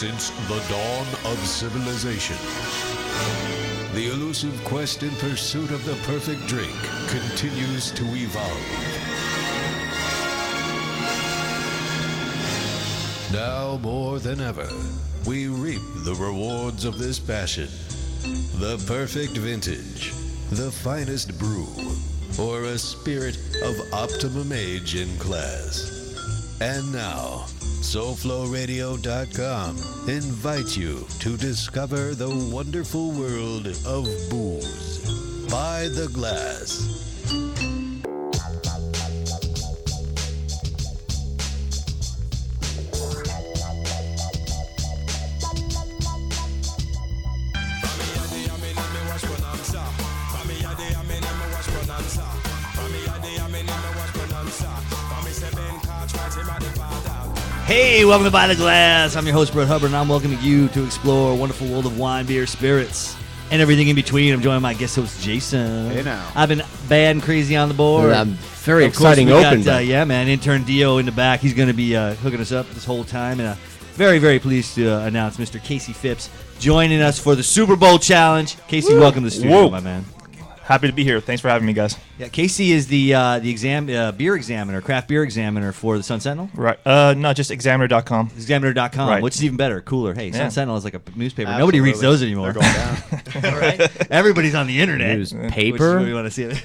Since the dawn of civilization, the elusive quest in pursuit of the perfect drink continues to evolve. Now more than ever, we reap the rewards of this passion. The perfect vintage, the finest brew, or a spirit of optimum age in class. And now, SoulFlowRadio.com invites you to discover the wonderful world of booze by the glass. Hey, welcome to By the Glass. I'm your host, Brett Hubbard, and I'm welcoming you to explore a wonderful world of wine, beer, spirits, and everything in between. I'm joined by my guest host, Jason. Hey now. I've been bad and crazy on the board. Very exciting open. Yeah, man. Intern Dio in the back. He's going to be hooking us up this whole time. And very, very pleased to announce Mr. Casey Phipps joining us for the Super Bowl Challenge. Casey, welcome to the studio, my man. Happy to be here. Thanks for having me, guys. Yeah, Casey is the beer examiner, craft beer examiner for the Sun Sentinel. Right. No, just examiner.com. Examiner.com, Right. which is even better, cooler. Hey, Sun Yeah. Sentinel is like a newspaper. Absolutely. Nobody reads those anymore. They're going down. Right? Everybody's on the internet. Newspaper? Which is what we want to see it.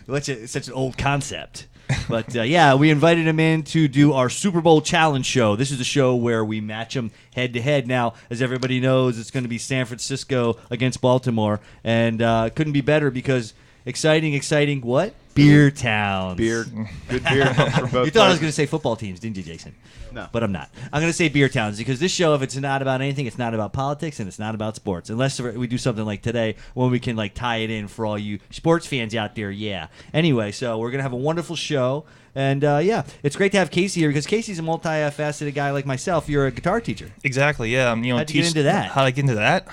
It's such an old concept. But yeah, we invited him in to do our Super Bowl Challenge show. This is a show where we match them head to head. Now, as everybody knows, it's going to be San Francisco against Baltimore, and couldn't be better because exciting. What? Beer towns. Beer, good beer comes from both. You thought I was places. going to say football teams, didn't you, Jason? No. But I'm not. I'm going to say beer towns because this show, if it's not about anything, it's not about politics and it's not about sports. Unless we do something like today when we can like tie it in for all you sports fans out there. Yeah. Anyway, so we're going to have a wonderful show. And yeah, it's great to have Casey here because Casey's a multifaceted guy like myself. You're a guitar teacher. Exactly, yeah. How'd you get into that? How'd I get into that?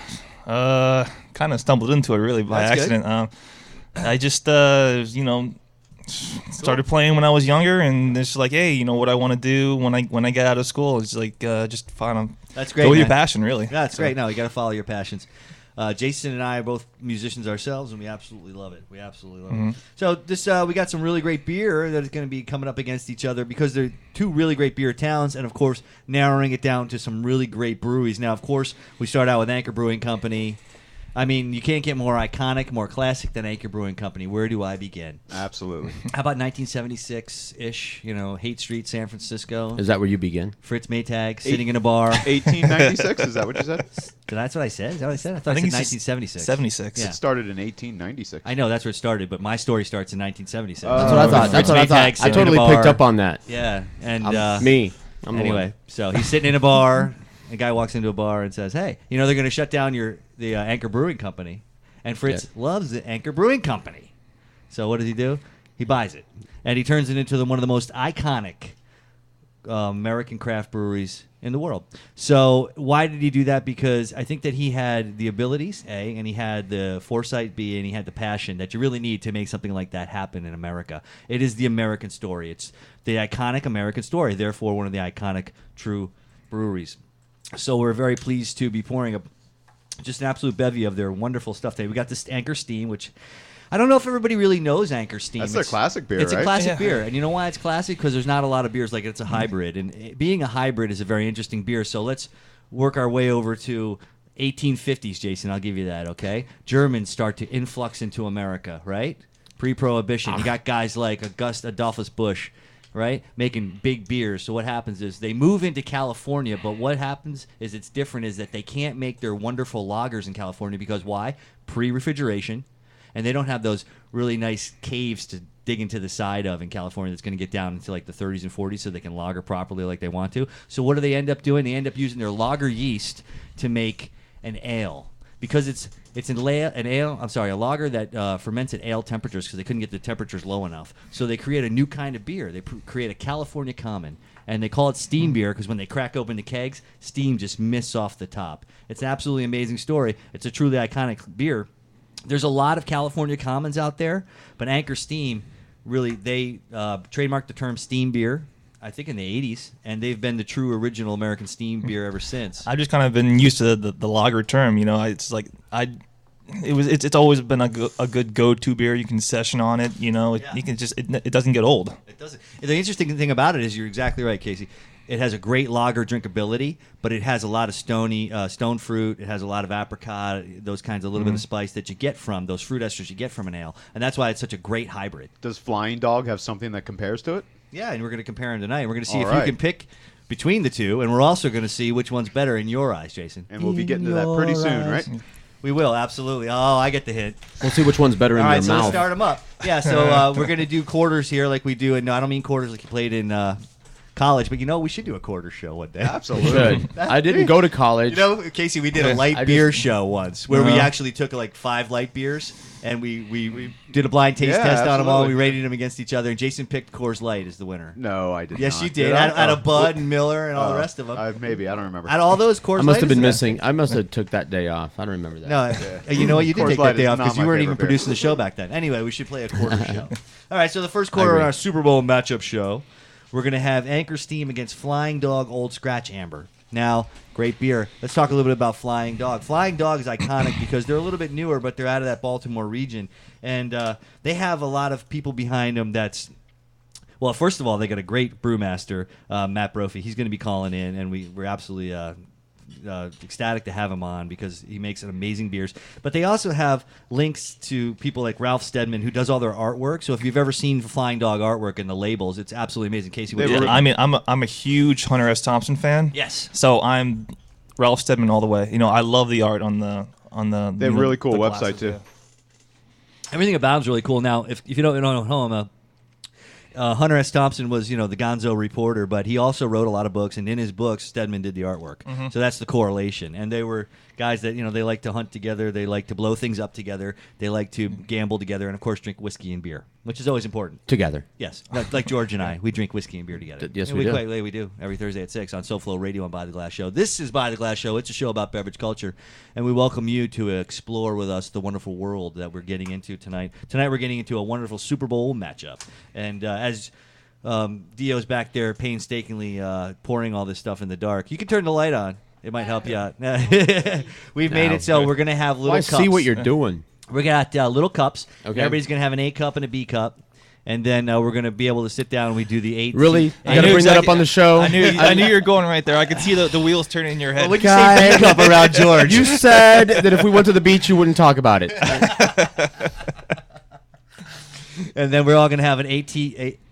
Kind of stumbled into it really by That's good. accident. I just, started playing when I was younger, and it's like, hey, what I want to do when I get out of school is like just find That's great. go with your man. passion, really. Yeah, that's So- great. No, you got to follow your passions. Jason and I are both musicians ourselves, and we absolutely love it. We absolutely love it. So this, we got some really great beer that is going to be coming up against each other because they're two really great beer towns, and of course, narrowing it down to some really great breweries. Now, of course, we start out with Anchor Brewing Company. I mean, you can't get more iconic, more classic than Anchor Brewing Company. Where do I begin? Absolutely. How about 1976-ish? Haight Street, San Francisco. Is that where you begin? Fritz Maytag sitting in a bar. 1896, is that what you said? That's what I said. Is that what I said? I thought I think said it's just 1976. 76. Yeah. It started in 1896. I know that's where it started, but my story starts in 1976. That's what I thought. That's what I thought. I totally picked up on that. Yeah, and I'm the anyway, one. so he's sitting in a bar. A guy walks into a bar and says, "Hey, they're going to shut down the Anchor Brewing Company," and Fritz loves the Anchor Brewing Company. So what does he do? He buys it, and he turns it into one of the most iconic American craft breweries in the world. So why did he do that? Because I think that he had the abilities, A, and he had the foresight, B, and he had the passion that you really need to make something like that happen in America. It is the American story. It's the iconic American story, therefore one of the iconic true breweries. So we're very pleased to be pouring just an absolute bevy of their wonderful stuff today. We got this Anchor Steam, which I don't know if everybody really knows Anchor Steam. That's their classic beer, It's right? a classic Yeah. beer. And you know why it's classic? Because there's not a lot of beers like it. It's a hybrid. And being a hybrid is a very interesting beer. So let's work our way over to 1850s, Jason. I'll give you that, okay? Germans start to influx into America, right? Pre-Prohibition. You got guys like Adolphus Busch, right? Making big beers. So what happens is they move into California, but what happens is it's different is that they can't make their wonderful lagers in California because why? Pre-refrigeration. And they don't have those really nice caves to dig into the side of in California that's going to get down into like the 30s and 40s so they can lager properly like they want to. So what do they end up doing? They end up using their lager yeast to make an ale. Because it's a lager that ferments at ale temperatures because they couldn't get the temperatures low enough. So they create a new kind of beer. They create a California Common. And they call it steam beer because when they crack open the kegs, steam just mists off the top. It's an absolutely amazing story. It's a truly iconic beer. There's a lot of California Commons out there, but Anchor Steam, really, they trademarked the term steam beer. I think in the 80s, and they've been the true original American steam beer ever since. I've just kind of been used to the lager term. It's like it's always been a good go-to beer. You can session on it. You can just it doesn't get old. It doesn't. The interesting thing about it is you're exactly right, Casey. It has a great lager drinkability, but it has a lot of stone fruit. It has a lot of apricot, those kinds of little bit of spice that you get from those fruit esters you get from an ale, and that's why it's such a great hybrid. Does Flying Dog have something that compares to it? Yeah, and we're going to compare them tonight. We're going to see All if you right. can pick between the two, and we're also going to see which one's better in your eyes, Jason. And we'll be getting to that pretty soon, right? We will, absolutely. Oh, I get the hint. We'll see which one's better in All your right, so let's mouth. start them up. Yeah, so we're going to do quarters here like we do. And no, I don't mean quarters like you played in college, but we should do a quarter show one day. Absolutely. Good. I didn't go to college. Casey, we did a light beer show once where we actually took like 5 light beers and we did a blind taste test on them all. We rated them against each other, and Jason picked Coors Light as the winner. No, I did Yes, not. you did. Out of Bud and Miller and all the rest of them. Maybe. I don't remember. Out of all those Coors I must have been Lights, missing. I must have took that day off. I don't remember that. No, you know what? You did Coors take Light that day is off not because you my weren't even favorite beer. producing the show back then. Anyway, we should play a quarter show. All right, so the first quarter of our Super Bowl matchup show, we're going to have Anchor Steam against Flying Dog Old Scratch Amber. Now, great beer. Let's talk a little bit about Flying Dog. Flying Dog is iconic because they're a little bit newer, but they're out of that Baltimore region. And they have a lot of people behind them that's... Well, first of all, they got a great brewmaster, Matt Brophy. He's going to be calling in, and we're absolutely ecstatic to have him on because he makes an amazing beers. But they also have links to people like Ralph Steadman, who does all their artwork. So if you've ever seen Flying Dog artwork and the labels, it's absolutely amazing. Casey, what do you think? I mean, I'm a huge Hunter S. Thompson fan. Yes. So I'm Ralph Steadman all the way. I love the art on the. They have a really cool the website glasses, too. yeah. Everything about him's really cool. Now, if you don't know Hunter S. Thompson was, the Gonzo reporter, but he also wrote a lot of books, and in his books, Stedman did the artwork. So that's the correlation. And they were guys that, they like to hunt together, they like to blow things up together, they like to gamble together, and of course drink whiskey and beer, which is always important. Together. Yes, like George and I, we drink whiskey and beer together. Yes, And we do. We do every Thursday at 6 on SoFlo Radio on By the Glass Show. This is By the Glass Show. It's a show about beverage culture, and we welcome you to explore with us the wonderful world that we're getting into tonight. Tonight we're getting into a wonderful Super Bowl matchup, and as Dio's back there painstakingly pouring all this stuff in the dark, you can turn the light on. It might help you out. We've made it so we're going to have little Well, I cups. see what you're doing. We got little cups. Okay. Everybody's going to have an A cup and a B cup. And then we're going to be able to sit down and we do the 8. Really? You I got to knew bring that up exactly- on the show. I knew you were going right there. I could see the wheels turning in your head. Well, when you say B cup around George. You said that if we went to the beach, you wouldn't talk about it. And then we're all going to have an AATMF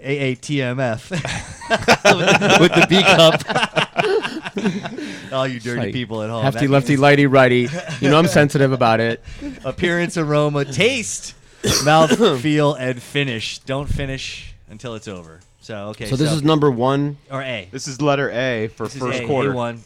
with the B cup. All you dirty Like, people at home. Hefty, That lefty, means lighty, righty. I'm sensitive about it. appearance, aroma, taste, mouth, feel, and finish. Don't finish until it's over. So, okay. So this is number 1. Or A. This is letter A for This is first A, quarter. A1.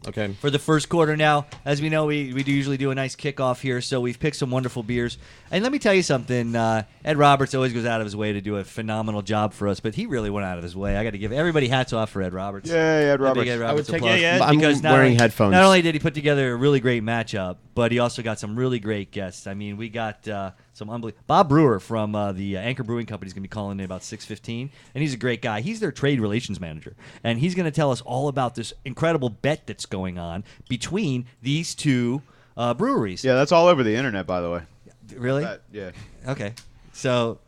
Okay. For the first quarter now, as we know, we do usually do a nice kickoff here, so we've picked some wonderful beers. And let me tell you something, Ed Roberts always goes out of his way to do a phenomenal job for us, but he really went out of his way. I got to give everybody hats off for Ed Roberts. Yay, Ed A big Roberts. Ed Roberts take applause. it. Yeah, I'm Because wearing headphones. Not only did he put together a really great matchup, but he also got some really great guests. I mean, we got some unbelievable. Bob Brewer from the Anchor Brewing Company is going to be calling in about 6:15, and he's a great guy. He's their trade relations manager, and he's going to tell us all about this incredible bet that's going on between these two breweries. Yeah, that's all over the internet, by the way. Really? Yeah. Okay. So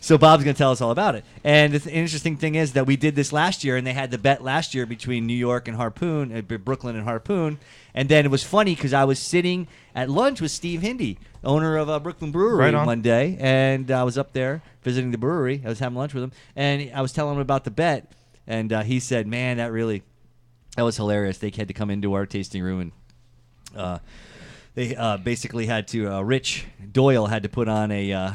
so Bob's going to tell us all about it. And the interesting thing is that we did this last year, and they had the bet last year between New York and Harpoon, Brooklyn and Harpoon. And then it was funny because I was sitting at lunch with Steve Hindy, owner of Brooklyn Brewery, Right on. one day, and I was up there visiting the brewery. I was having lunch with him, and I was telling him about the bet, and he said, "Man, that was hilarious. They had to come into our tasting room and." They basically had to. Rich Doyle had to put on a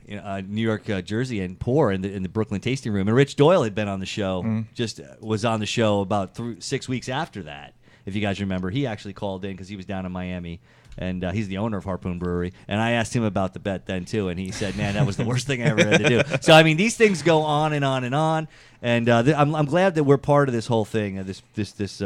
New York jersey and pour in the Brooklyn tasting room. And Rich Doyle had been on the show, just was on the show about 6 weeks after that. If you guys remember, he actually called in because he was down in Miami, and he's the owner of Harpoon Brewery. And I asked him about the bet then too, and he said, "Man, that was the worst thing I ever had to do." So I mean, these things go on and on and on. And I'm glad that we're part of this whole thing, this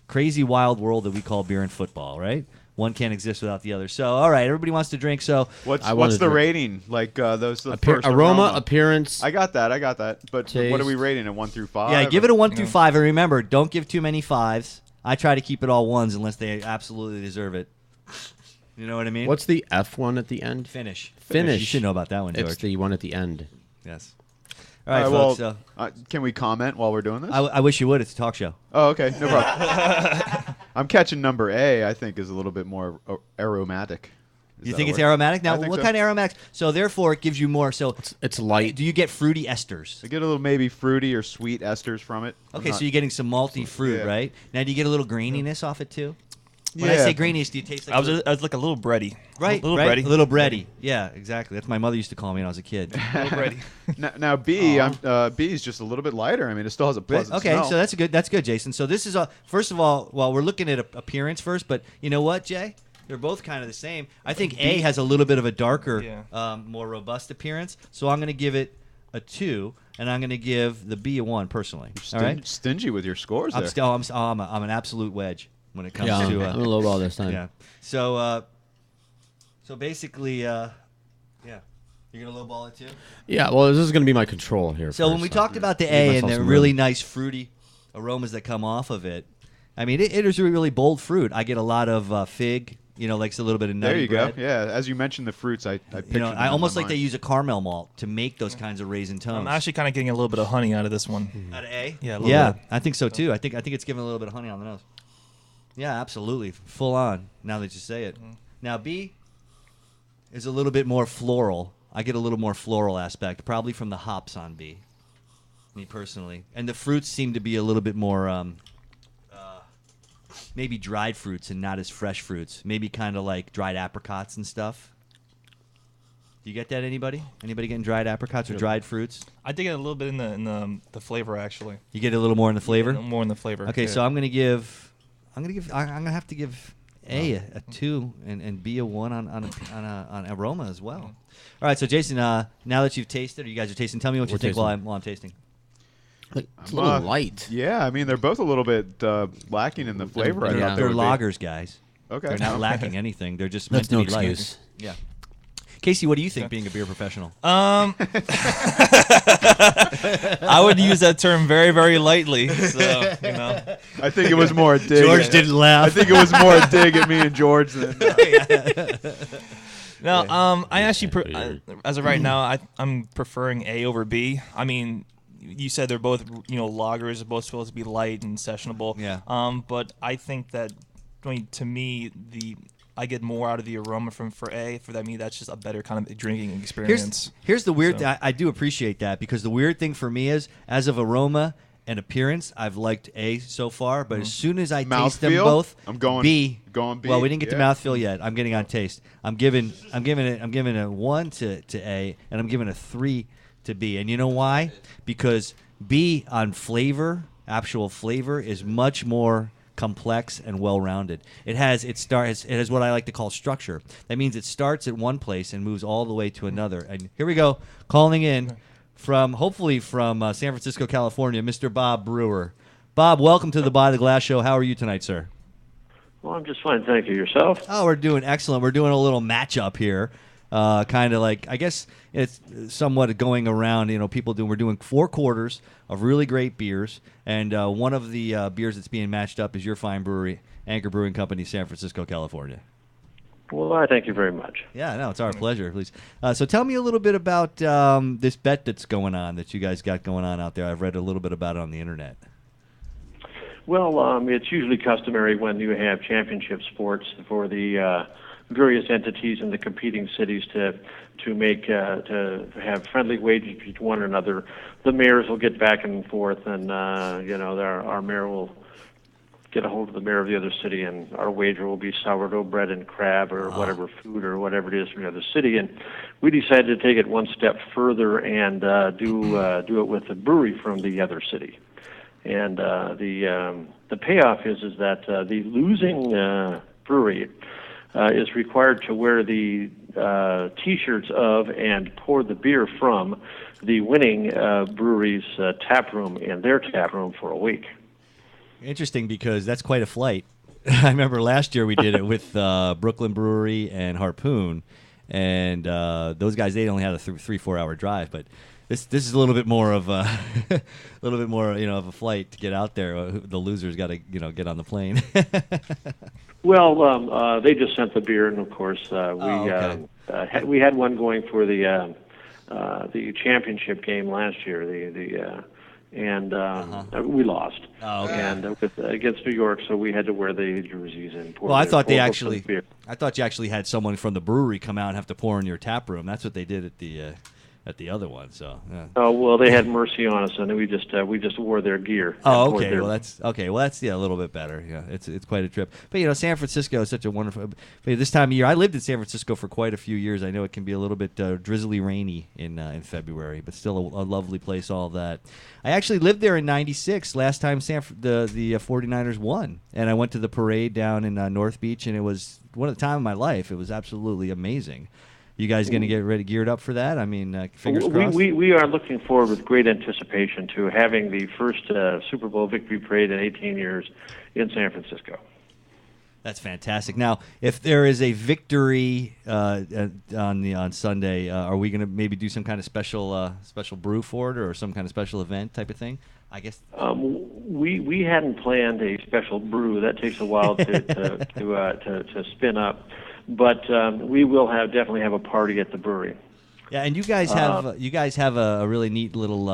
crazy wild world that we call beer and football, right? One can't exist without the other. So, all right, everybody wants to drink. So, What's I wanted the to- rating? Like those the Appear- first aroma, appearance. I got that. But what are we Taste. rating it? 1 through 5? yeah, give it a 1 through 5. And remember, don't give too many 5s. I try to keep it all 1s unless they absolutely deserve it. You know what I mean? What's the F one at the end? Finish? Finish. You should know about that one, George. It's the one at the end. Yes. All right, well, folks. can we comment while we're doing this? I wish you would. It's a talk show. Oh, okay, no problem. I'm catching number A. I think is a little bit more aromatic. Is You that think a it's word? aromatic? Now, I think what so. kind of aromatics? So, therefore, it gives you more. So, It's light. do you get fruity esters? I get a little maybe fruity or sweet esters from it. I'm Okay, not- so you're getting some malty fruit, Yeah. right? Now, do you get a little graininess off it too? When I Yeah. say graininess, do you taste like I was like a little bready. right? A little right? bready. A little bready. Yeah, exactly. That's what my mother used to call me when I was a kid. little bready. Now B, B is just a little bit lighter. I mean, it still has a pleasant Okay, smell. so that's good. That's good, Jason. So this is first of all, well, we're looking at appearance first, but you know what, Jay? They're both kind of the same. I think A has a little bit of a darker, more robust appearance. So I'm going to give it a 2, and I'm going to give the B a 1 personally. All right. Stingy with your scores I'm there. still I'm an absolute wedge when it comes Yeah, to I'm a low ball this time. yeah. So so basically yeah. You're gonna lowball it too. Yeah, well, this is going to be my control here. So when first, we so talked about the give A and myself the some really room. nice fruity aromas that come off of it, I mean it is a really bold fruit. I get a lot of fig. Like a little bit of nutty There you bread. go. Yeah, as you mentioned the fruits, I pictured them I in almost my like they mind. use a caramel malt to make those kinds of raisin tones. I'm actually kind of getting a little bit of honey out of this one. Out of A? Yeah, a little Yeah, bit. I think so too. I think it's giving a little bit of honey on the nose. Yeah, absolutely. Full on, now that you say it. Now, B is a little bit more floral. I get a little more floral aspect, probably from the hops on B, me personally. And the fruits seem to be a little bit more maybe dried fruits and not as fresh fruits. Maybe kind of like dried apricots and stuff. Do you get that, anybody? Anybody getting dried apricots or dried fruits? I did get a little bit in the flavor actually. You get a little more in the flavor? More in the flavor. Okay, yeah. so I'm gonna have to give A 2 and B a 1 on aroma as well. All right, so Jason, now that you've tasted, or you guys are tasting, tell me what you We're think tasting. while I'm tasting. Like, it's a little Uh, light. Yeah, I mean they're both a little bit lacking in the flavor. I Yeah. thought they They're would be. lagers, guys. Okay. They're not lacking anything. They're just That's meant no to be light. excuse. Yeah. Casey, what do you think, being a beer professional? I would use that term very, very lightly. So I think it was more a dig. George didn't laugh. I think it was more a dig at me and George than. No, I actually, as of right now, I'm preferring A over B. I mean, you said they're both, lagers, are both supposed to be light and sessionable. Yeah. But I think that, to me, I get more out of the aroma for A. For me, that's just a better kind of drinking experience. Here's the weird. So- I do appreciate that, because the weird thing for me is, as of aroma and appearance, I've liked A so far, but as soon as I taste them Mouthfeel? both, I'm going B. going B, Well, we didn't get to yeah. mouthfeel yet. I'm getting on taste. I'm giving a 1 to A, and I'm giving a 3 to B. And you know why? Because B on flavor, actual flavor, is much more complex and well-rounded. It has what I like to call structure. That means it starts at one place and moves all the way to another. And here we go, calling in hopefully from San Francisco, California, Mr. Bob Brewer. Bob, welcome to the By the Glass Show. How are you tonight, sir? Well, I'm just fine, thank you. Yourself? Oh, we're doing excellent. We're doing a little matchup here. Kind of like, I guess it's somewhat going around, we're doing 4 quarters of really great beers, and one of the beers that's being matched up is your fine brewery, Anchor Brewing Company, San Francisco, California. Well, I thank you very much. Yeah, no, it's our pleasure, please. So tell me a little bit about this bet that's going on, that you guys got going on out there. I've read a little bit about it on the internet. Well, it's usually customary when you have championship sports for the various entities in the competing cities to have friendly wagers between one another. The mayors will get back and forth, and our mayor will get a hold of the mayor of the other city, and our wager will be sourdough bread and crab or whatever food or whatever it is from the other city. And we decided to take it one step further and do it with a brewery from the other city. And the payoff is that the losing brewery is required to wear the T-shirts of and pour the beer from the winning brewery's tap room in their tap room for a week. Interesting, because that's quite a flight. I remember last year we did it with Brooklyn Brewery and Harpoon, and those guys, they only had a 3-4 hour drive, but this is a little bit more of a a little bit more of a flight to get out there. The losers got to get on the plane. Well, they just sent the beer, and of course okay. we had one going for the championship game last year. We lost. Oh, okay. And against New York, so we had to wear the jerseys and pour. Well, I thought you actually had someone from the brewery come out and have to pour in your tap room. That's what they did at the other one. So. Yeah. Oh well, they had mercy on us, and we just wore their gear. Oh, okay. Well, that's a little bit better. Yeah, it's quite a trip. But San Francisco is such a wonderful. But this time of year, I lived in San Francisco for quite a few years. I know it can be a little bit drizzly, rainy in February, but still a lovely place. All of that. I actually lived there in '96. Last time the 49ers won, and I went to the parade down in North Beach, and it was one of the time of my life. It was absolutely amazing. You guys going to get geared up for that? I mean, fingers crossed. We are looking forward with great anticipation to having the first Super Bowl victory parade in 18 years in San Francisco. That's fantastic. Now, if there is a victory on Sunday, are we going to maybe do some kind of special brew for it, or some kind of special event type of thing? I guess. We hadn't planned a special brew. That takes a while to spin up. But we will definitely have a party at the brewery. Yeah, and you guys have a really neat little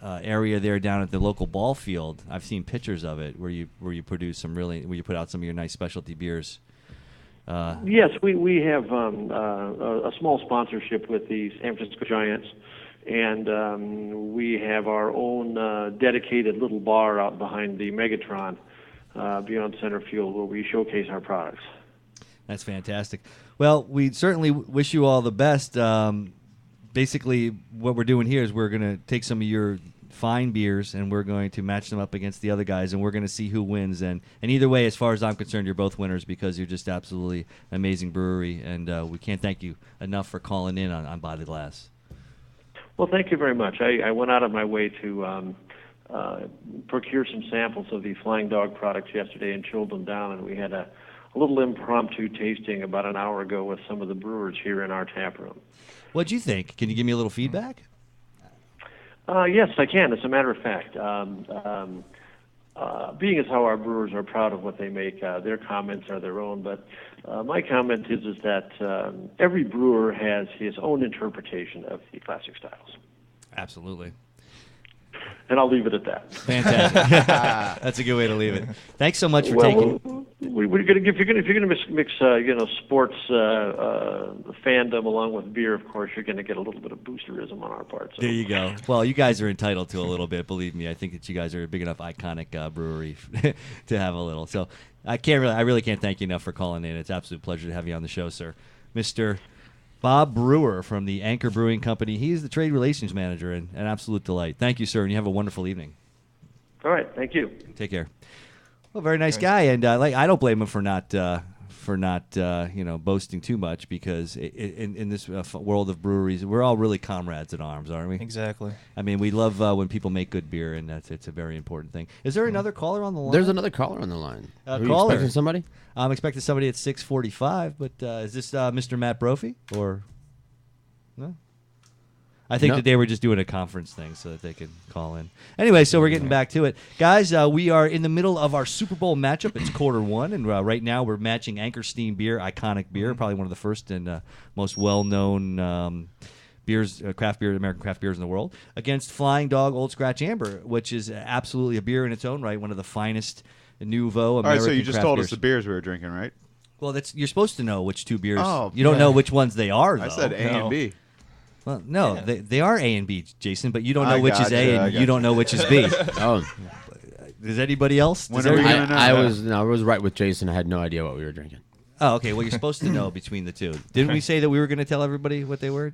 area there down at the local ball field. I've seen pictures of it where you produce where you put out some of your nice specialty beers. Yes, we have a small sponsorship with the San Francisco Giants, and we have our own dedicated little bar out behind the Megatron beyond center field where we showcase our products. That's fantastic. Well, we certainly wish you all the best. Basically, what we're doing here is we're going to take some of your fine beers and we're going to match them up against the other guys, and we're going to see who wins. And either way, as far as I'm concerned, you're both winners because you're just absolutely amazing brewery, and we can't thank you enough for calling in on Body Glass. Well, thank you very much. I went out of my way to procure some samples of the Flying Dog products yesterday and chilled them down, and we had a little impromptu tasting about an hour ago with some of the brewers here in our tap room. What'd you think? Can you give me a little feedback? Yes, I can. As a matter of fact, being as how our brewers are proud of what they make, their comments are their own. But my comment is that every brewer has his own interpretation of the classic styles. Absolutely. And I'll leave it at that. Fantastic. That's a good way to leave it. Thanks so much for taking. We're gonna if you're gonna mix sports fandom along with beer, of course you're gonna get a little bit of boosterism on our part. So. There you go. Well, you guys are entitled to a little bit. Believe me, I think that you guys are a big enough iconic brewery to have a little. So I really can't thank you enough for calling in. It's an absolute pleasure to have you on the show, sir, Mr. Bob Brewer from the Anchor Brewing Company. He's the trade relations manager, and an absolute delight. Thank you, sir, and you have a wonderful evening. All right, thank you. Take care. Well, very nice guy, and I don't blame him for not boasting too much, because in this world of breweries, we're all really comrades at arms, aren't we? Exactly. I mean, we love when people make good beer, and it's a very important thing. Is there another caller on the line? There's another caller on the line. Are you caller. expecting somebody? I'm expecting somebody at 6:45, but is this Mr. Matt Brophy or no? I think that they were just doing a conference thing so that they could call in. Anyway, so we're getting back to it. Guys, we are in the middle of our Super Bowl matchup. It's Q1, and right now we're matching Anchor Steam beer, iconic beer, probably one of the first and most well-known beers, American craft beers in the world, against Flying Dog Old Scratch Amber, which is absolutely a beer in its own right, one of the finest nouveau American craft beers. All right, so you just told us the beers we were drinking, right? Well, you're supposed to know which two beers. Oh, you don't know which ones they are, though. I said A and B. Well, no, they are A and B, Jason, but you don't know which is A and you don't know which is B. Oh, Does anybody else? When are we gonna know I that? was right with Jason. I had no idea what we were drinking. Oh, okay. Well, you're supposed to know between the two. Didn't we say that we were going to tell everybody what they were?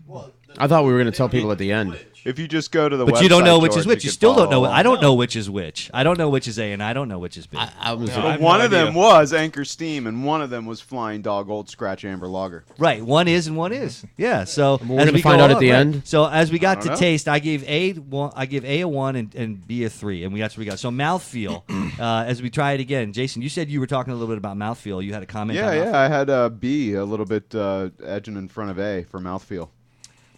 I thought we were going to tell people at the end. If you just go to the website, But you don't know which George, is which. You could still don't follow know. along. I don't know which is which. I don't know which is A, and I don't know which is B. I was No, I have One no of them idea. was Anchor Steam, and one of them was Flying Dog Old Scratch Amber Lager. Right, one is and one is. Yeah. So We're as gonna we find go out at on- the right. end? So as we got don't to know. taste, I gave A one. I give A 1 and B a 3, and that's what we got. So mouthfeel. As we try it again, Jason, you said you were talking a little bit about mouthfeel. You had a comment. Yeah, on yeah. mouthfeel? I had B a little bit edging in front of A for mouthfeel.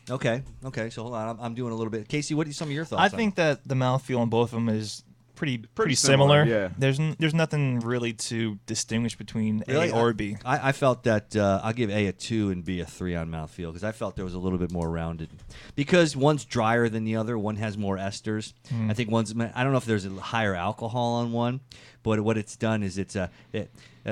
Okay. Okay. So hold on. I'm doing a little bit. Casey, what are some of your thoughts? I on think that the mouthfeel on both of them is pretty similar, similar. yeah. There's nothing really to distinguish between Really? A or B. I felt that I'll give A 2 and B a 3 on mouthfeel because I felt there was a little bit more rounded. Because one's drier than the other, one has more esters. I think one's. I don't know if there's a higher alcohol on one, but what it's done is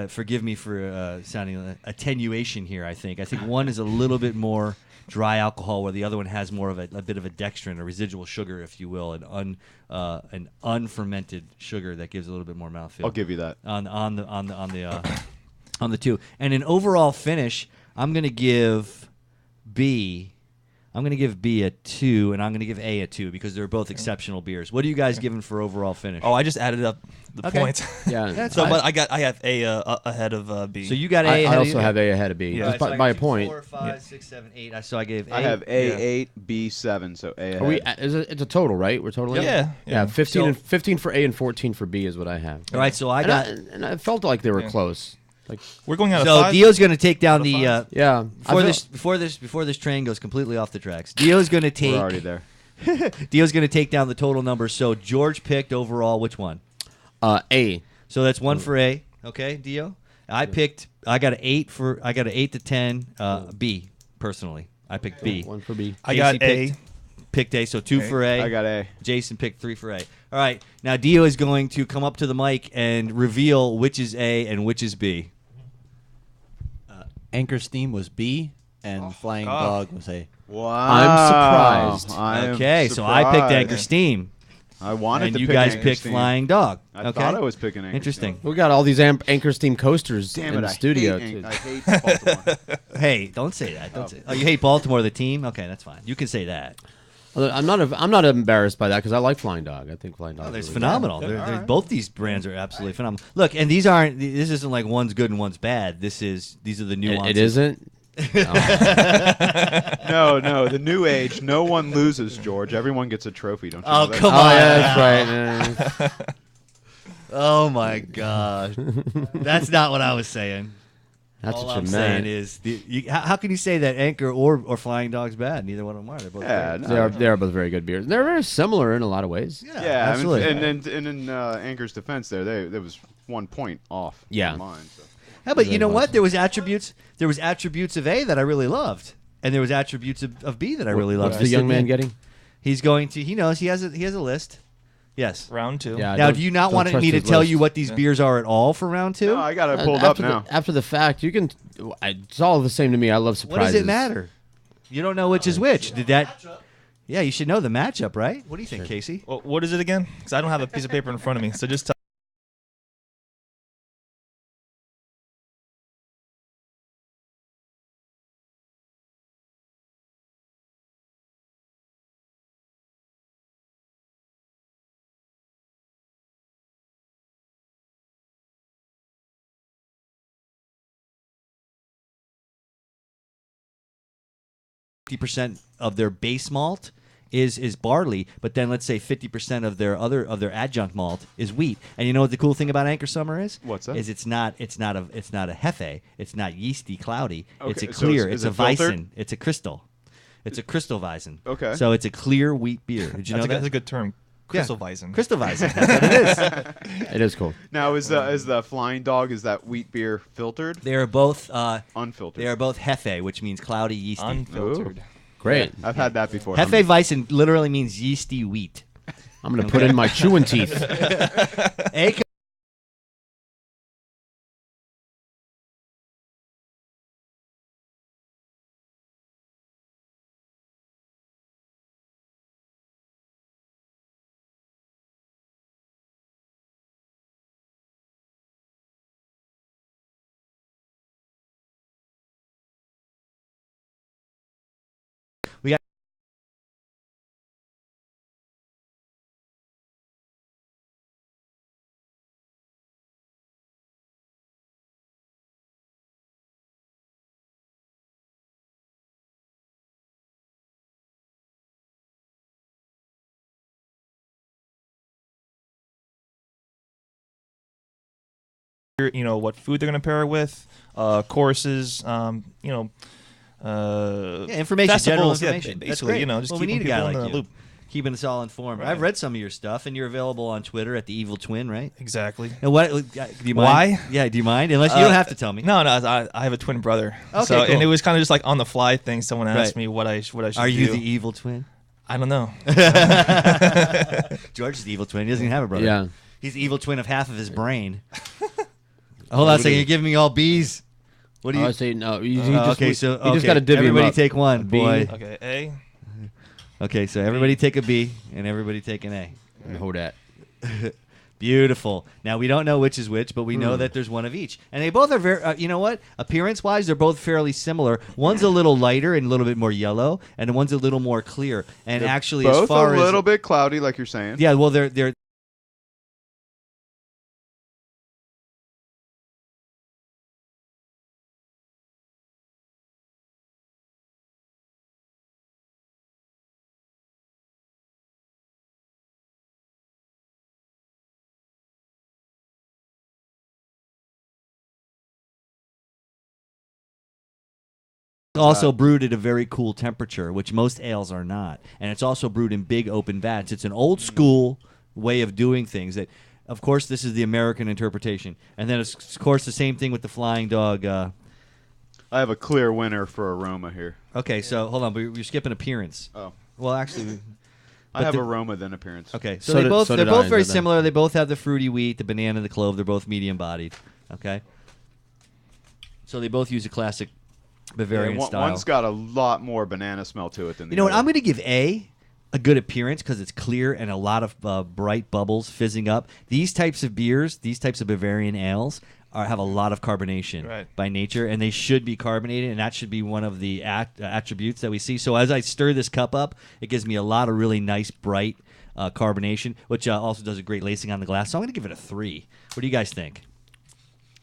forgive me for sounding attenuation here. I think one is a little bit more dry alcohol, where the other one has more of a bit of a dextrin, a residual sugar, if you will, an unfermented sugar that gives a little bit more mouthfeel. I'll give you that. on the two. And in overall finish, I'm gonna give B. I'm gonna give B a 2, and I'm gonna give A a 2 because they're both exceptional beers. What are you guys giving for overall finish? Oh, I just added up the Okay. points. yeah. That's So, fine. but I have A ahead of B. So you got A. I ahead of also you? have A ahead of B, Yeah. just Alright, so I by a got point. 4, 5, 6, 7, 8. So I gave A. I have A8, B7, so A ahead. Are we? It's a total, right? We're totaling. Yeah. Yeah. 15 So- and 15 for A and 14 for B is what I have. All right, so I And got. and I felt like they were Yeah. close. Like, We're going out of So 5. Dio's going to take down Out of the. 5? yeah. Before this train goes completely off the tracks, Dio's going to take. We're already there. Dio's going to take down the total number. So George picked overall which one? A. So that's 1 for A. Okay, Dio. I got an 8 to 10. B personally. I picked B. 1 for B. I got Casey A. Picked A. So 2 Okay. for A. I got A. Jason picked 3 for A. All right. Now Dio is going to come up to the mic and reveal which is A and which is B. Anchor Steam was B, and Flying Dog was A. Wow. I'm surprised. I'm Okay, so I picked surprised. Anchor Steam, I wanted and to you pick guys Anchor picked Steam. Flying Dog. I Okay. thought I was picking Anchor Interesting. Steam. We got all these Anchor Steam coasters Damn in it, the I studio. hate, too. I hate Baltimore. Hey, don't say that. Don't say. Oh, you hate Baltimore, the team? Okay, that's fine. You can say that. Although I'm not embarrassed by that because I like Flying Dog. I think Flying Dog. Oh, is there's really phenomenal. Both these brands are absolutely phenomenal. Look, and these aren't. This isn't like one's good and one's bad. These are the good. nuances. It isn't. No, the new age. No one loses, George. Everyone gets a trophy. Don't you? Oh know that? come Oh on! yeah, that's right. Oh my God, that's not what I was saying. That's All what I'm you saying meant. is, how can you say that Anchor or Flying Dog's bad? Neither one of them are. They're both Yeah, great. no. They are both very good beers. They're very similar in a lot of ways. Yeah, absolutely. I mean, and in Anchor's defense, there was 1 point off. Yeah. from mine. So. Yeah, but you Very know what? much. There was attributes of A that I really loved, and there was attributes of B that I really loved. What's the young man Just getting? He's going to. He knows. He has a list. Yes. Round 2. Yeah. Now, don't- do you not don't want trust me to his tell list. you what these beers are at all for round 2? No, I got it pulled up after now. after the fact, you can. It's all the same to me. I love What surprises. does it matter? You don't know which is which. Did that? Yeah, you should know the matchup, right? What do you think, Casey? Well, what is it again? Because I don't have a piece of paper in front of me. So just tell. %, of their base malt is barley, but then let's say 50% of their adjunct malt is wheat. And you know what the cool thing about Anchor Summer is? What's that? Is it's not a hefe. It's not yeasty, cloudy. It's a Okay, so clear. is It's a it filtered? Weizen. It's a crystal. It's a crystal Weizen. Okay. So it's a clear wheat beer. Did you know That's that? a good term. Yeah. Crystal Weizen. Crystal Weizen. That's what it is. It is cool. Now, is the Flying Dog, is that wheat beer filtered? They are both Unfiltered. they are both hefe, which means cloudy, yeasty. Unfiltered. Great. I've had that before. Hefe Weizen literally means yeasty wheat. I'm gonna put in my chewing teeth. A you know, what food they're gonna pair it with, courses, you know, information, general festivals, yeah, information. That's basically, great. you know, just well, we keeping need a guy people in like the you, loop. keeping us all informed. Right. I've read some of your stuff, and you're available on Twitter at the Evil Twin, right? Exactly. And what? Do you mind? Why? Yeah, do you mind? Unless you don't have to tell me. No, I have a twin brother. Okay, so, cool. and it was kind of just like on the fly thing. Someone asked Right. me what I should Are do. you the evil twin? I don't know. George is the evil twin. He doesn't even have a brother. Yeah. He's the evil twin of half of his brain. Hold on a second. You're giving me all B's. What do you? I say no. You, okay, just, so you just got to divvy 'em everybody up. take one, A B boy. Okay, A. Okay, so everybody take a B and everybody take an A. and hold that. Beautiful. Now we don't know which is which, but we know that there's one of each, and they both are very. You know what? Appearance-wise, they're both fairly similar. One's a little lighter and a little bit more yellow, and one's a little more clear. And They're actually, both as far a as little bit cloudy, like you're saying. yeah, well, they're. Also brewed at a very cool temperature, which most ales are not, and it's also brewed in big open vats. It's an old school way of doing things. That, of course, this is the American interpretation, and then of course the same thing with the Flying Dog. I have a clear winner for aroma here. Okay, so hold on, but you're skipping appearance. Oh, Well, actually, I have the- aroma then appearance. okay. So, So they did- so they're did both I, very so then- similar. They both have the fruity wheat, the banana, the clove. They're both medium bodied. Okay. So they both use a classic Bavarian Yeah, style. one's got a lot more banana smell to it than the You know what? other. I'm going to give A good appearance because it's clear and a lot of bright bubbles fizzing up. These types of beers, these types of Bavarian ales, have a lot of carbonation Right. by nature, and they should be carbonated, and that should be one of the attributes that we see. So as I stir this cup up, it gives me a lot of really nice, bright carbonation, which also does a great lacing on the glass. So I'm going to give it a 3. What do you guys think?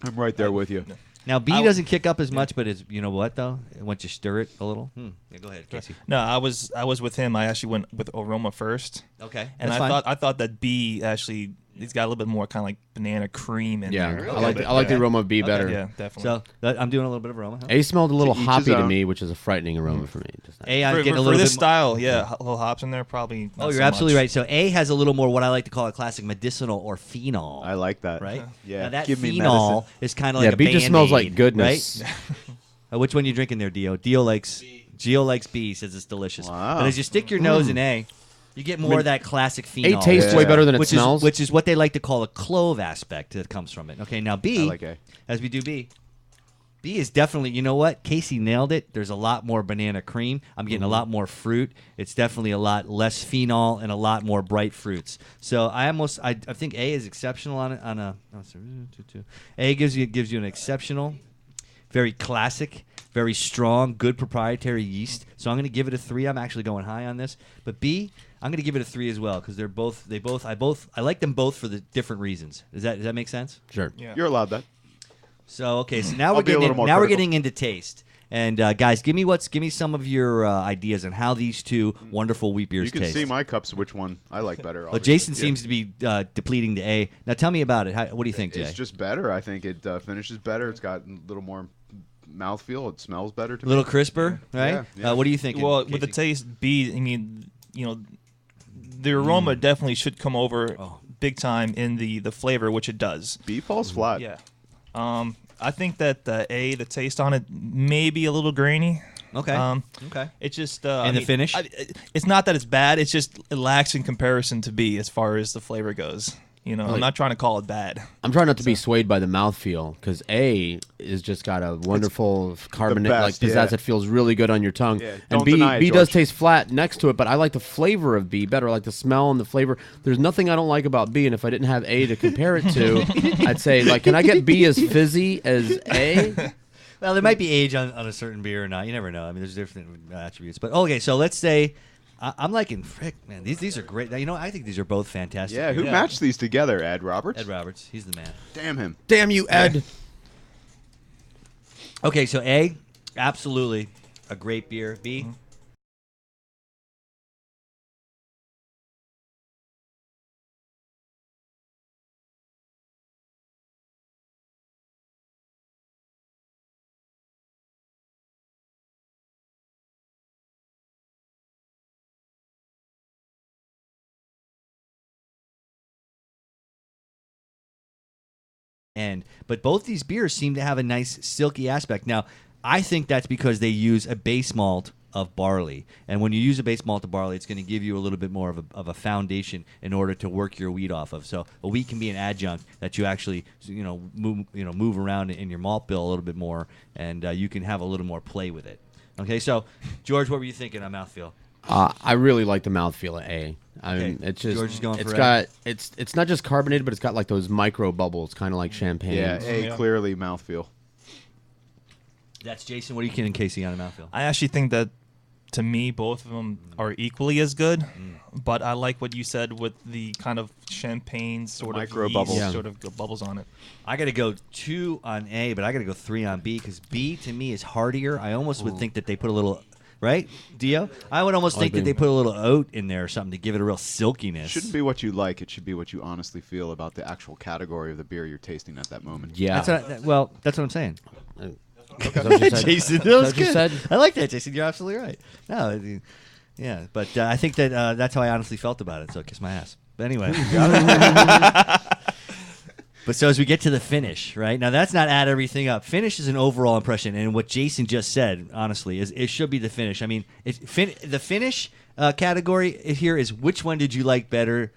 I'm right there with you. Now, B doesn't kick up as much, but it's, you know what, though? Once you stir it a little. Yeah, go ahead, Casey. No, I was with him. I actually went with aroma first. Okay, And that's fine. I thought that B actually, it's got a little bit more kind of like banana cream in Yeah, there. I like the aroma of B better. Yeah, definitely. So I'm doing a little bit of aroma. Huh? A smelled a little To each hoppy his to own. me, which is a frightening aroma for me. Just not- A, I'm for, getting for, a little for this bit. style, yeah, a little hops in there, probably. Oh, not you're so absolutely much. right. So A has a little more what I like to call a classic medicinal or phenol. I like that. Right? Yeah. Now that Give me phenol medicine. is kind of yeah, like a B just smells like Band-Aid, goodness. Right? Which one you drinking there, Dio? Dio likes B. Says it's delicious. Wow. But as you stick your nose in A, you get more of that classic A phenol. tastes Yeah. way better than it which smells. is which is what they like to call a clove aspect that comes from it. Okay, now B, I like A. as we do B. B is definitely, you know what? Casey nailed it. There's a lot more banana cream. I'm getting a lot more fruit. It's definitely a lot less phenol and a lot more bright fruits. So I think A is exceptional on a. Oh, sorry, A gives you an exceptional, very classic, very strong, good proprietary yeast. So I'm going to give it a 3. I'm actually going high on this. But B, I'm going to give it a 3 as well because I like them both for the different reasons. Does that make sense? Sure. Yeah. You're allowed that. So okay, so now I'll we're be a getting little more now we're critical. getting into taste. And guys, give me some of your ideas on how these two wonderful wheat beers You can taste. see my cups which one I like better. Well, obviously. Jason Yeah. seems to be depleting the A. Now tell me about it. What do you think, Jay? It's just better. I think it finishes better. It's got a little more mouthfeel. It smells better to a little me. crisper, right? Yeah, yeah. What do you think? Well, with the taste, B, I mean, you know, the aroma definitely should come over big time in the flavor, which it does. B falls flat. Yeah. I think that the taste on it may be a little grainy. Okay. Okay. It's just And the finish? It's not that it's bad. It's just it lacks in comparison to B as far as the flavor goes. You know, I'm not trying to call it bad. I'm trying not to be swayed by the mouthfeel because A is just got a wonderful carbonate, like best, pizzazz. yeah. It feels really good on your tongue. Yeah, And don't B, deny it, B does George. taste flat next to it, but I like the flavor of B better. I like the smell and the flavor. There's nothing I don't like about B, and if I didn't have A to compare it to, I'd say, like, can I get B as fizzy as A? Well, there might be age on a certain beer or not. You never know. I mean, there's different attributes. But okay, so let's say I'm liking frick, man. These are great. You know, I think these are both fantastic. Yeah, who beers. matched these together? Ed Roberts? Ed Roberts. He's the man. Damn him. Damn you, Ed. Okay, so A, absolutely a great beer. B, But both these beers seem to have a nice silky aspect. Now, I think that's because they use a base malt of barley, and when you use a base malt of barley, it's going to give you a little bit more of a foundation in order to work your wheat off of. So a wheat can be an adjunct that you actually move around in your malt bill a little bit more, and you can have a little more play with it. Okay, so George, what were you thinking on mouthfeel? I really like the mouthfeel of A. I mean, it's just George is going it's for got it's not just carbonated, but it's got like those micro bubbles, kind of like champagne. Yeah, A clearly mouthfeel. That's Jason. What are you kidding Casey on a mouthfeel? I actually think that, to me, both of them are equally as good, but I like what you said with the kind of champagne sort of micro yeast bubbles. Yeah. sort of bubbles on it. I got to go 2 on A, but I got to go 3 on B because B to me is heartier. I almost would think that they put a little, right, Dio? I would almost think that they put a little oat in there or something to give it a real silkiness. It shouldn't be what you like. It should be what you honestly feel about the actual category of the beer you're tasting at that moment. Yeah. That's what I'm saying. Is that what you said? Jason, that Is was what you good. said? I like that, Jason. You're absolutely right. No, yeah, but I think that that's how I honestly felt about it. So kiss my ass. But anyway. But so as we get to the finish, right now, that's not add everything up. Finish is an overall impression, and what Jason just said, honestly, is it should be the finish. I mean, the finish category here is which one did you like better,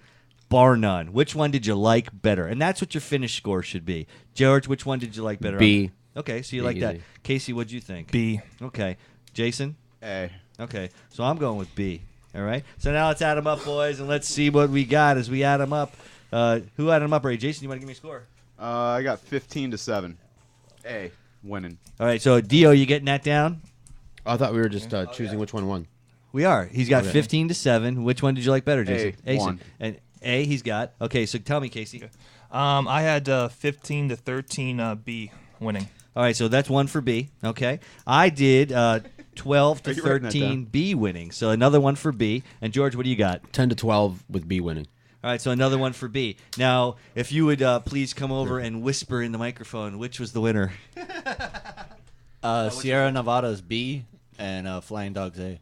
bar none. Which one did you like better, and that's what your finish score should be. George, which one did you like better? B. Okay, so you Big like that. easy. Casey, what'd you think? B. Okay, Jason. A. Okay, so I'm going with B. All right. So now let's add them up, boys, and let's see what we got as we add them up. Who added them up, Ray? Jason, you want to give me a score? I got 15-7. A. Winning. All right. So Dio, you getting that down? I thought we were just choosing which one won. We are. He's got Okay. 15-7. Which one did you like better, Jason? A, one. And A, he's got. Okay, so tell me, Casey. I had 15-13 B winning. All right, so that's 1 for B. Okay. I did 12 to Are you writing that 13 down? B winning. So another 1 for B. And George, what do you got? 10-12 with B winning. All right, so another 1 for B. Now, if you would please come over and whisper in the microphone, which was the winner? Sierra Nevada's B and Flying Dog's A.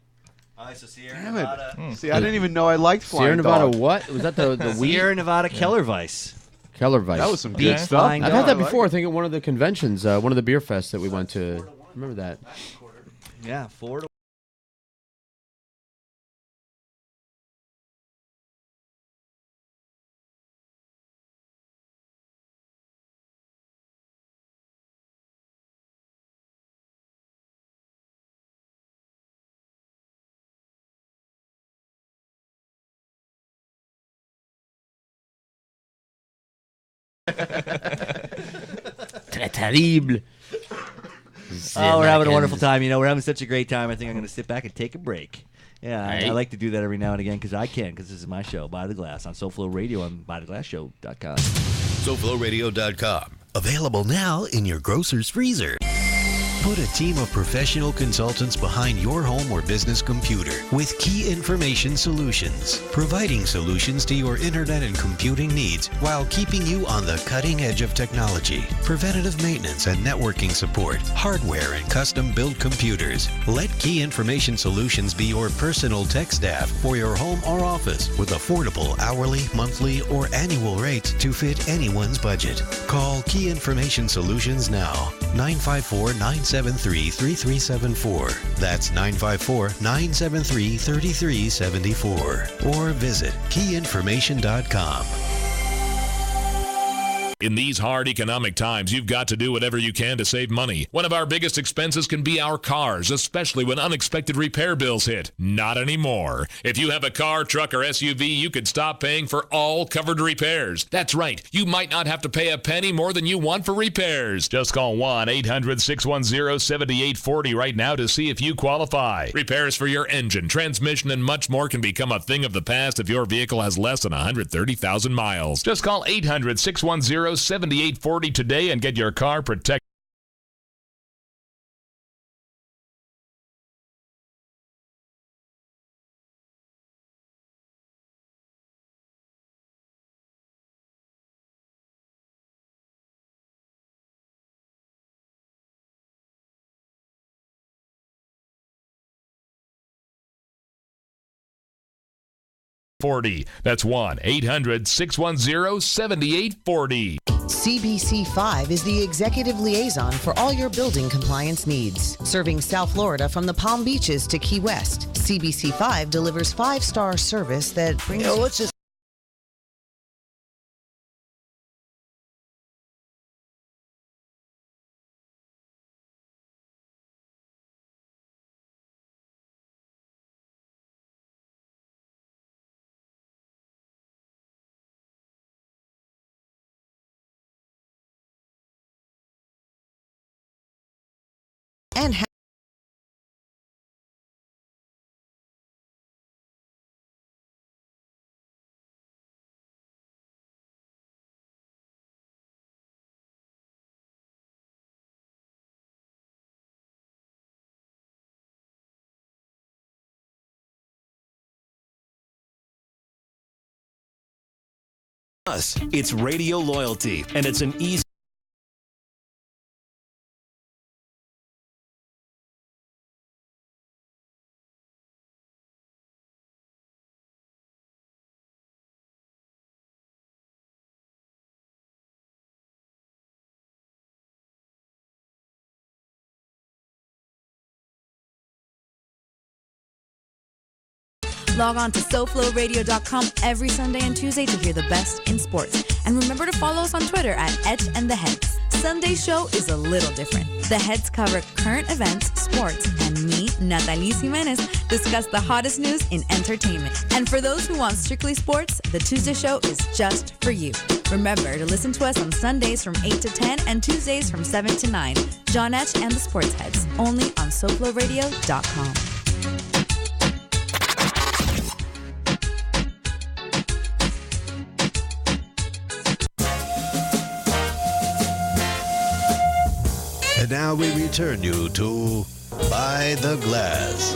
All right, so Sierra Damn Nevada. it. See, I didn't even know I liked Flying Sierra Nevada, Dog. what was that? The wheat Sierra Nevada Kellerweiss. Kellerweiss. That was some Okay. good stuff. Flying I've Dog. had that before. I think at one of the conventions, one of the beer fests that we went to. Remember that? Yeah, 4 to Terrible. Oh, we're having a wonderful time. You know, we're having such a great time. I think I'm going to sit back and take a break. Yeah, I Right. like to do that every now and again because I can, because this is my show, By the Glass, on SoFlo Radio and ByTheGlassShow.com. SoFloRadio.com. Available now in your grocer's freezer. Put a team of professional consultants behind your home or business computer with Key Information Solutions, providing solutions to your internet and computing needs while keeping you on the cutting edge of technology. Preventative maintenance and networking support, hardware and custom-built computers. Let Key Information Solutions be your personal tech staff for your home or office with affordable hourly, monthly, or annual rates to fit anyone's budget. Call Key Information Solutions now. 954-973-3374. That's 954-973-3374. Or visit keyinformation.com. In these hard economic times, you've got to do whatever you can to save money. One of our biggest expenses can be our cars, especially when unexpected repair bills hit. Not anymore. If you have a car, truck, or SUV, you could stop paying for all covered repairs. That's right. You might not have to pay a penny more than you want for repairs. Just call 1-800-610-7840 right now to see if you qualify. Repairs for your engine, transmission, and much more can become a thing of the past if your vehicle has less than 130,000 miles. Just call 800-610-7840 today and get your car protected. That's 1-800-610-7840. CBC5 is the executive liaison for all your building compliance needs. Serving South Florida from the Palm Beaches to Key West, CBC5 delivers 5-star service that brings... let's just... and It's radio loyalty, and it's an easy... Log on to SoFloRadio.com every Sunday and Tuesday to hear the best in sports. And remember to follow us on Twitter at Etch and the Heads. Sunday's show is a little different. The Heads cover current events, sports, and me, Natalice Jimenez, discuss the hottest news in entertainment. And for those who want strictly sports, the Tuesday show is just for you. Remember to listen to us on Sundays from 8 to 10 and Tuesdays from 7 to 9. John Etch and the Sports Heads, only on SoFloRadio.com. And now we return you to By the Glass.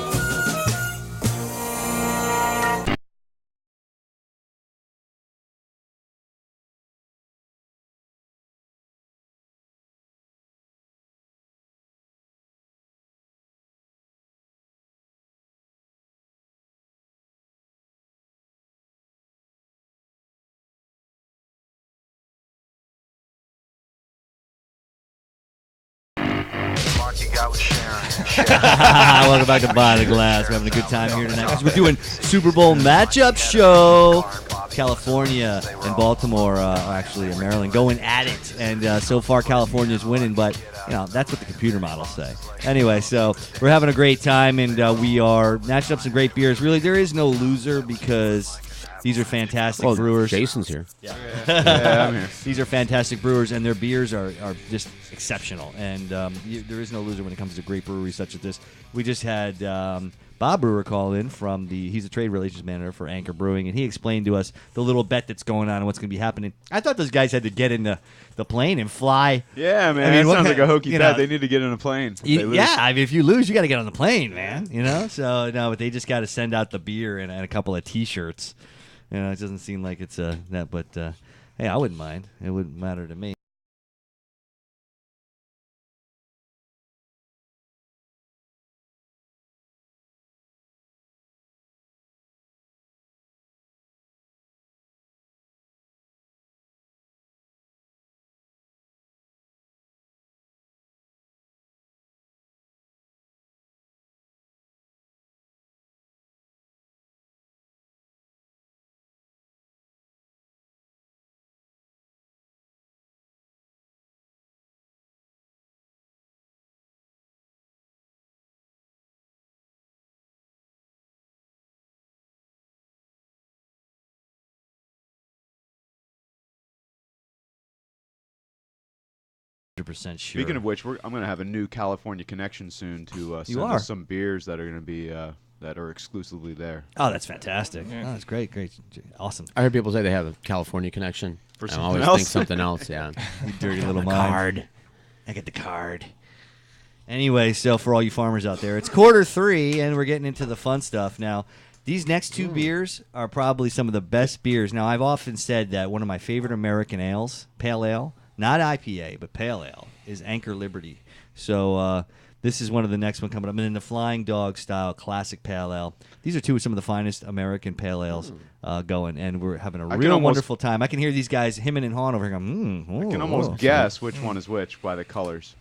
Welcome back to By the Glass. We're having a good time here tonight because we're doing Super Bowl matchup show. California and Baltimore, actually in Maryland, going at it. And so far, California's winning, but that's what the computer models say. Anyway, so we're having a great time, and we are matching up some great beers. Really, there is no loser because these are fantastic brewers. Jason's here. Yeah, I'm here. These are fantastic brewers, and their beers are just exceptional. And there is no loser when it comes to great breweries such as this. We just had Bob Brewer call in from he's a trade relations manager for Anchor Brewing, and he explained to us the little bet that's going on and what's going to be happening. I thought those guys had to get in the plane and fly. Yeah, man. That sounds like a hokey bet. They need to get in a plane. If you lose, you got to get on the plane, man. So no, but they just got to send out the beer and a couple of T-shirts. It doesn't seem like it's that, but hey, I wouldn't mind. It wouldn't matter to me. Sure. Speaking of which, I'm going to have a new California connection soon to send us some beers that are going to be that are exclusively there. Oh, that's fantastic! Yeah. Oh, that's great, awesome. I heard people say they have a California connection. I always think something else. Yeah, you dirty little mind. I get the card. Anyway, so for all you farmers out there, it's quarter 3, and we're getting into the fun stuff now. These next two beers are probably some of the best beers. Now, I've often said that one of my favorite American ales, pale ale. Not IPA, but pale ale, is Anchor Liberty. So This is one of the next one coming up. And then the Flying Dog Style Classic Pale Ale. These are two of some of the finest American pale ales going, and we're having a real wonderful time. I can hear these guys hemming and hawing over here going, I can almost guess which one is which by the colors.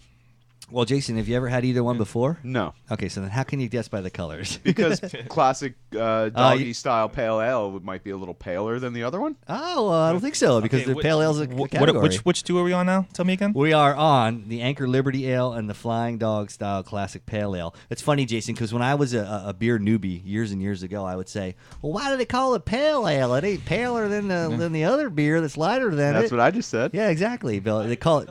Well, Jason, have you ever had either one before? No. Okay, so then how can you guess by the colors? Because classic doggy style pale ale might be a little paler than the other one. Oh, I don't think so, because the pale ale's a category. Which two are we on now? Tell me again. We are on the Anchor Liberty Ale and the Flying Dog Style Classic Pale Ale. It's funny, Jason, because when I was a beer newbie years and years ago, I would say, well, why do they call it pale ale? It ain't paler than the other beer that's lighter than it. That's what I just said. Yeah, exactly, Bill. They call it...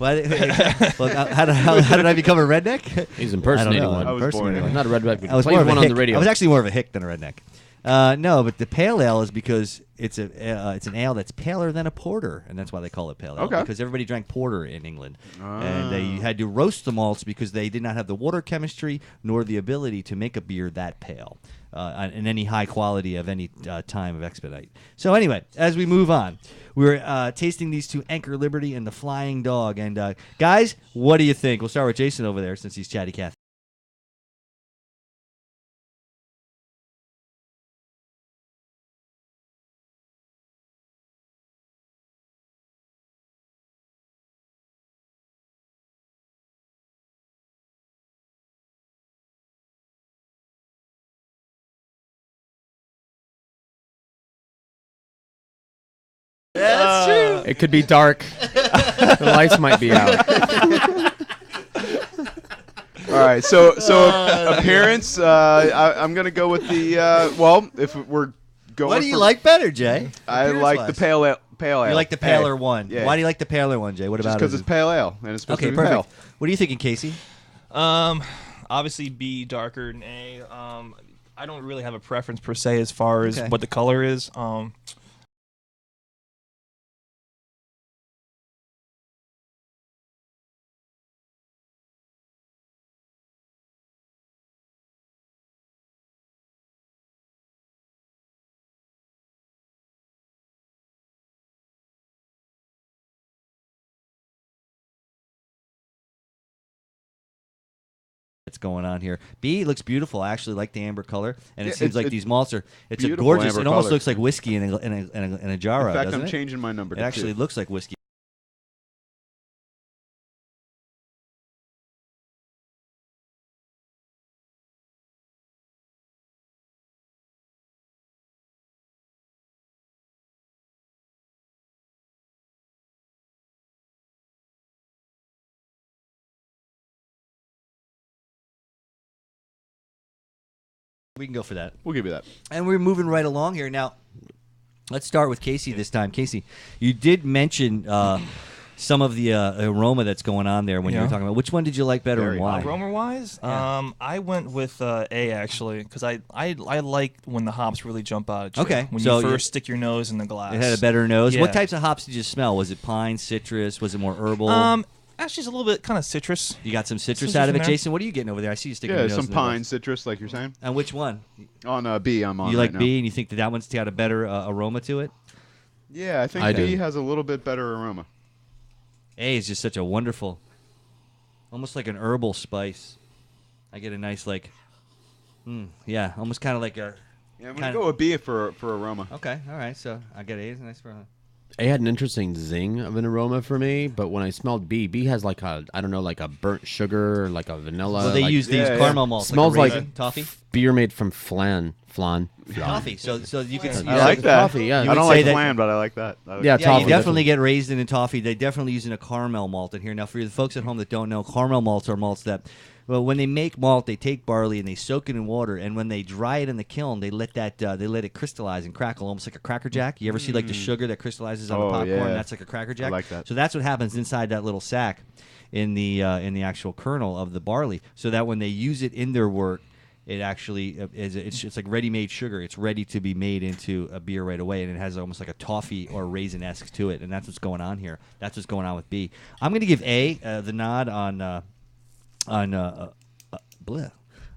Well, how did I become a redneck? He's impersonating one. I was born Not a redneck. I was Plays more of a one on hick. the radio. I was actually more of a hick than a redneck. No, but the pale ale is because it's an ale that's paler than a porter, and that's why they call it pale ale. Okay. Because everybody drank porter in England, and they had to roast the malts because they did not have the water chemistry nor the ability to make a beer that pale in any high quality of any time of expedite. So anyway, as we move on, we're tasting these two, Anchor Liberty and the Flying Dog. And guys, what do you think? We'll start with Jason over there since he's Chatty Cathy. That's true. It could be dark. The lights might be out. All right, so appearance. I'm gonna go with the if we're going. What do you like better, Jay? I like the pale ale. You like the paler one. Yeah. Why do you like the paler one, Jay? What about it? Because it's pale ale and it's supposed to be perfect. pale. What are you thinking, Casey? Obviously B darker than A. I don't really have a preference per se as far as what the color is. That's going on here. B looks beautiful. I actually like the amber color, and it seems like these malts are. It's a gorgeous. It almost looks like whiskey in a jar. In fact, doesn't I'm it? changing my number. It actually looks like whiskey. We can go for that. We'll give you that. And we're moving right along here. Now, let's start with Casey this time. Casey, you did mention some of the aroma that's going on there when you were talking about. Which one did you like better and why? Aroma-wise? Yeah. I went with A, actually, because I like when the hops really jump out at you. Okay. When So you first stick your nose in the glass. It had a better nose. Yeah. What types of hops did you smell? Was it pine, citrus? Was it more herbal? Actually, it's a little bit kind of citrus. You got some citrus out of it, in there. Jason. What are you getting over there? I see you sticking your nose some in pine, there. citrus, like you're saying. And which one? On B, I'm on. You like right B, now. and you think that one's got a better aroma to it? Yeah, I think B has a little bit better aroma. A is just such a wonderful, almost like an herbal spice. I get a nice almost kind of like a. Yeah, I'm gonna go with B for aroma. Okay, all right. So I get A is nice for. A had an interesting zing of an aroma for me, but when I smelled B has like a burnt sugar, or like a vanilla. Well, they use these caramel malts. Smells like toffee. Beer made from flan. Toffee. So you can. I like that. Toffee. Yeah. I don't like flan, but I like that. Toffee, you definitely get raised in toffee. They definitely using a caramel malt in here. Now, for the folks at home that don't know, caramel malts are malts that. Well, when they make malt, they take barley and they soak it in water, and when they dry it in the kiln, they let it crystallize and crackle, almost like a Cracker Jack. You ever see like the sugar that crystallizes on the popcorn? Yeah. That's like a Cracker Jack. I like that. So that's what happens inside that little sack, in the actual kernel of the barley, so that when they use it in their work, it actually it's like ready-made sugar. It's ready to be made into a beer right away, and it has almost like a toffee or raisin-esque to it, and that's what's going on here. That's what's going on with B. I'm going to give A the nod on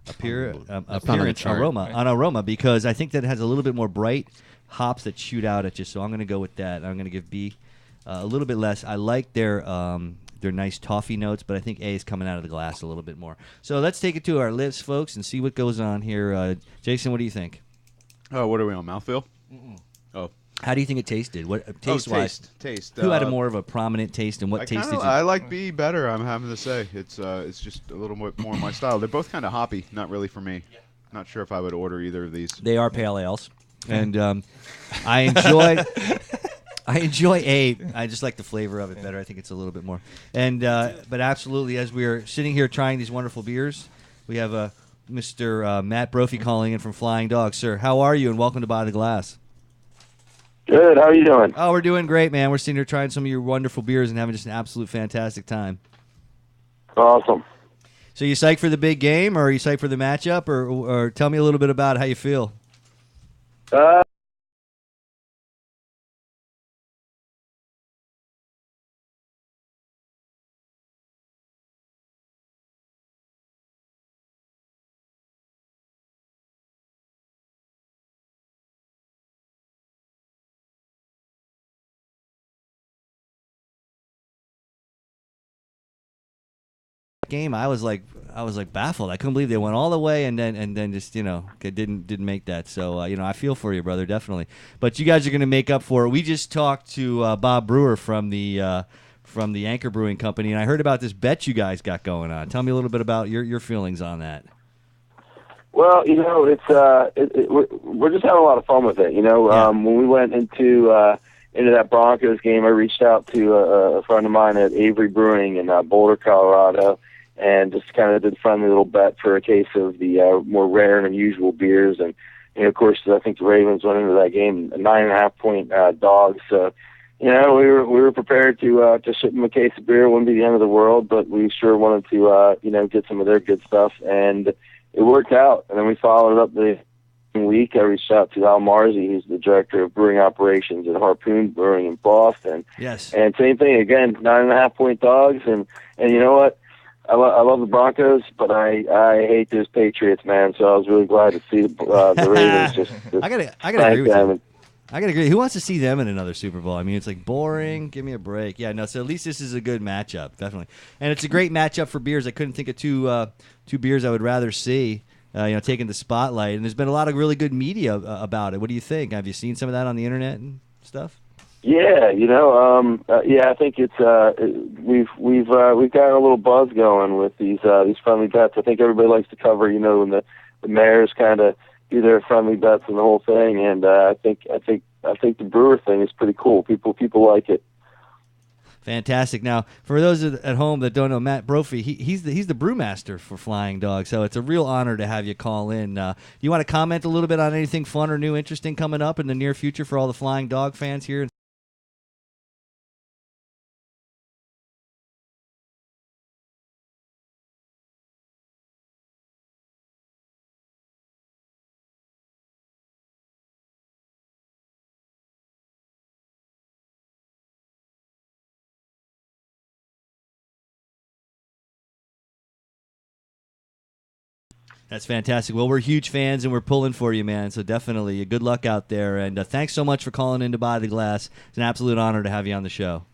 appearance aroma because I think that it has a little bit more bright hops that shoot out at you. So I'm going to go with that. I'm going to give B a little bit less. I like their They're nice toffee notes, but I think A is coming out of the glass a little bit more. So let's take it to our lips, folks, and see what goes on here. Jason, what do you think? Oh, what are we on, mouthfeel? Oh. How do you think it tasted? What taste-wise? Taste. Who had a more of a prominent taste, and what taste did you? I like B better. I'm having to say it's just a little bit more my style. They're both kind of hoppy. Not really for me. Not sure if I would order either of these. They are pale ales, and I enjoy. I enjoy A. I just like the flavor of it better. I think it's a little bit more. And but absolutely, as we are sitting here trying these wonderful beers, we have Mr. Matt Brophy calling in from Flying Dog. Sir, how are you? And welcome to By the Glass. Good. How are you doing? Oh, we're doing great, man. We're sitting here trying some of your wonderful beers and having just an absolute fantastic time. Awesome. So you psyched for the big game, or are you psyched for the matchup, or tell me a little bit about how you feel? Game, I was like baffled. I couldn't believe they went all the way and then just didn't make that. So I feel for you, brother, definitely. But you guys are going to make up for it. We just talked to Bob Brewer from the Anchor Brewing Company, and I heard about this bet you guys got going on. Tell me a little bit about your feelings on that. Well, it's we're just having a lot of fun with it. When we went into that Broncos game, I reached out to a friend of mine at Avery Brewing in Boulder, Colorado, and just kind of did a friendly little bet for a case of the more rare and unusual beers. And of course, I think the Ravens went into that game 9.5-point dogs. So, we were prepared to ship them a case of beer. It wouldn't be the end of the world, but we sure wanted to get some of their good stuff, and it worked out. And then we followed it up the week. I reached out to Al Marzi, who's the director of brewing operations at Harpoon Brewing in Boston. Yes. And same thing again, 9.5-point dogs. And you know what? I love the Broncos, but I hate those Patriots, man. So I was really glad to see the Ravens just I gotta agree with you. I gotta agree. Who wants to see them in another Super Bowl? I mean, it's like boring. Give me a break. Yeah, no. So at least this is a good matchup, definitely. And it's a great matchup for beers. I couldn't think of two beers I would rather see. Taking the spotlight. And there's been a lot of really good media about it. What do you think? Have you seen some of that on the internet and stuff? Yeah, I think it's we've got a little buzz going with these friendly bets. I think everybody likes to cover, when the mayors kind of do their friendly bets and the whole thing. And I think the Brewer thing is pretty cool. People like it. Fantastic. Now, for those at home that don't know, Matt Brophy, he's the brewmaster for Flying Dog, so it's a real honor to have you call in. Do you want to comment a little bit on anything fun or new, interesting coming up in the near future for all the Flying Dog fans here? That's fantastic. Well, we're huge fans, and we're pulling for you, man. So definitely, good luck out there. And thanks so much for calling in to By the Glass. It's an absolute honor to have you on the show.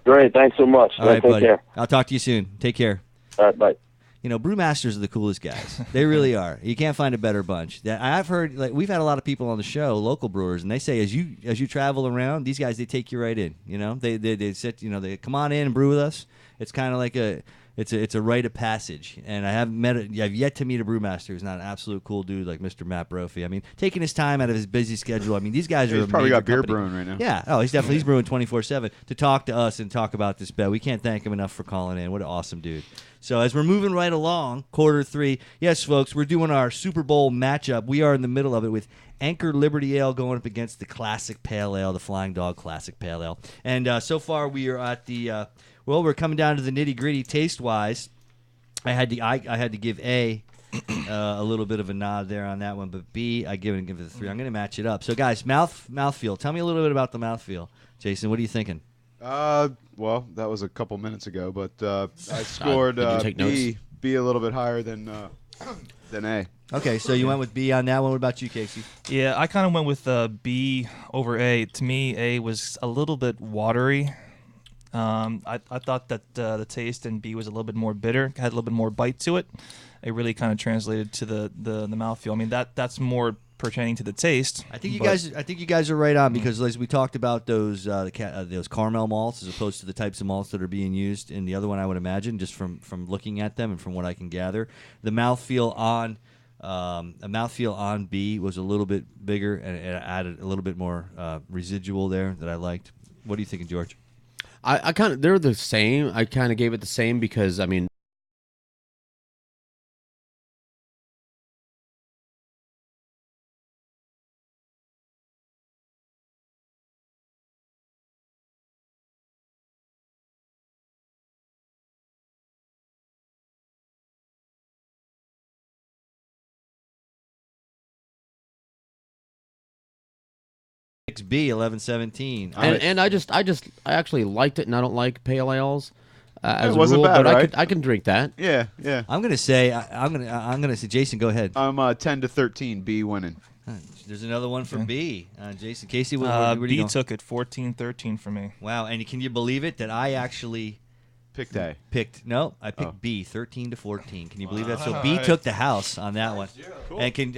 Great. Thanks so much. All right, take buddy. Care. I'll talk to you soon. Take care. All right, bye. Brewmasters are the coolest guys. They really are. You can't find a better bunch. I've heard, we've had a lot of people on the show, local brewers, and they say as you travel around, these guys, they take you right in. They sit, they come on in and brew with us. It's kind of like it's a rite of passage, and I've yet to meet a brewmaster who's not an absolute cool dude like Mr. Matt Brophy. I mean, taking his time out of his busy schedule. I mean, these guys are. He's probably got beer brewing right now. Yeah. Oh, he's brewing 24/7 to talk to us and talk about this bet. We can't thank him enough for calling in. What an awesome dude. So as we're moving right along, quarter 3, yes, folks, we're doing our Super Bowl matchup. We are in the middle of it with Anchor Liberty Ale going up against the Classic Pale Ale, the Flying Dog Classic Pale Ale. And so far we are at the we're coming down to the nitty-gritty taste-wise. I had to give A a little bit of a nod there on that one, but B, I give it a 3. I'm going to match it up. So, guys, mouthfeel. Tell me a little bit about the mouthfeel. Jason, what are you thinking? Well, that was a couple minutes ago, but I scored B a little bit higher than A. Okay, so you went with B on that one. What about you, Casey? Yeah, I kind of went with B over A. To me, A was a little bit watery. I thought that the taste in B was a little bit more bitter, had a little bit more bite to it. It really kind of translated to the mouthfeel. I mean, that's more pertaining to the taste. I think you guys are right on, because as we talked about those caramel malts as opposed to the types of malts that are being used in the other one, I would imagine, just from looking at them and from what I can gather, the mouthfeel on B was a little bit bigger and it added a little bit more residual there that I liked. What are you thinking, George? I kind of, they're the same. I kind of gave it the same because, I mean, B 1117. and I actually liked it, and I don't like pale ales. As it wasn't a rule, bad, but right? I can drink that. Yeah. I'm gonna say Jason, go ahead. I'm 10-13. B winning. There's another one for B. Jason, Casey, where do you B go? took it 14-13 for me. Wow, and can you believe it that I actually picked A? I picked B 13-14. Can you believe that? So B took the house on that one. Cool. And can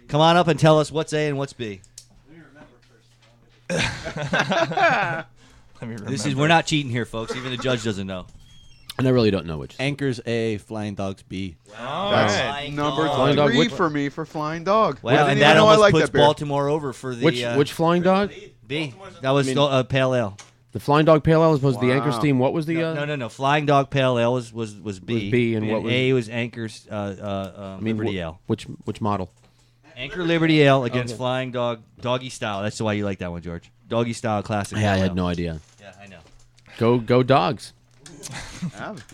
come on up and tell us what's A and what's B. We're not cheating here, folks. Even the judge doesn't know. And I really don't know which. Anchors A, Flying Dogs B. That's number 3 for me for Flying Dog. Wow, and that almost puts Baltimore over for the which Flying Dog? B. That was Pale Ale. The Flying Dog Pale Ale was the Anchor Steam. What was the? No. Flying Dog Pale Ale was B. Was B, and what was A was Anchor's Liberty Ale. Which model? Anchor Liberty Ale against Flying Dog Doggy Style. That's why you like that one, George. Doggy Style Classic. Yeah, I had no idea. Yeah, I know. Go Dogs.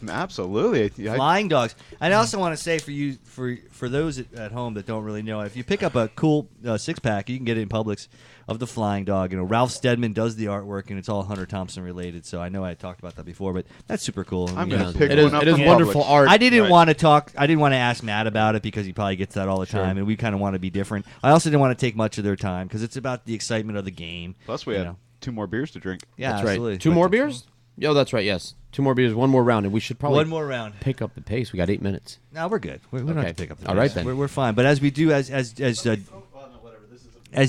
Absolutely. Flying Dogs. I also want to say for those at home that don't really know, if you pick up a cool 6-pack, you can get it in Publix of the Flying Dog. You know, Ralph Steadman does the artwork, and it's all Hunter Thompson related. So I know I talked about that before, but that's super cool. I'm gonna pick it one up. It is from wonderful Publix. art. I didn't want to talk. I didn't want to ask Matt about it because he probably gets that all the time, and we kind of want to be different. I also didn't want to take much of their time because it's about the excitement of the game. Plus, we have 2 more beers to drink. Yeah, that's absolutely. right. 2 more beers? Yo, that's right. Yes, 2 more beers, 1 more round, and we should probably 1 more round. Pick up the pace. We got 8 minutes. No, we're good. We don't have to pick up the pace. All right then. We're fine. But as we do, as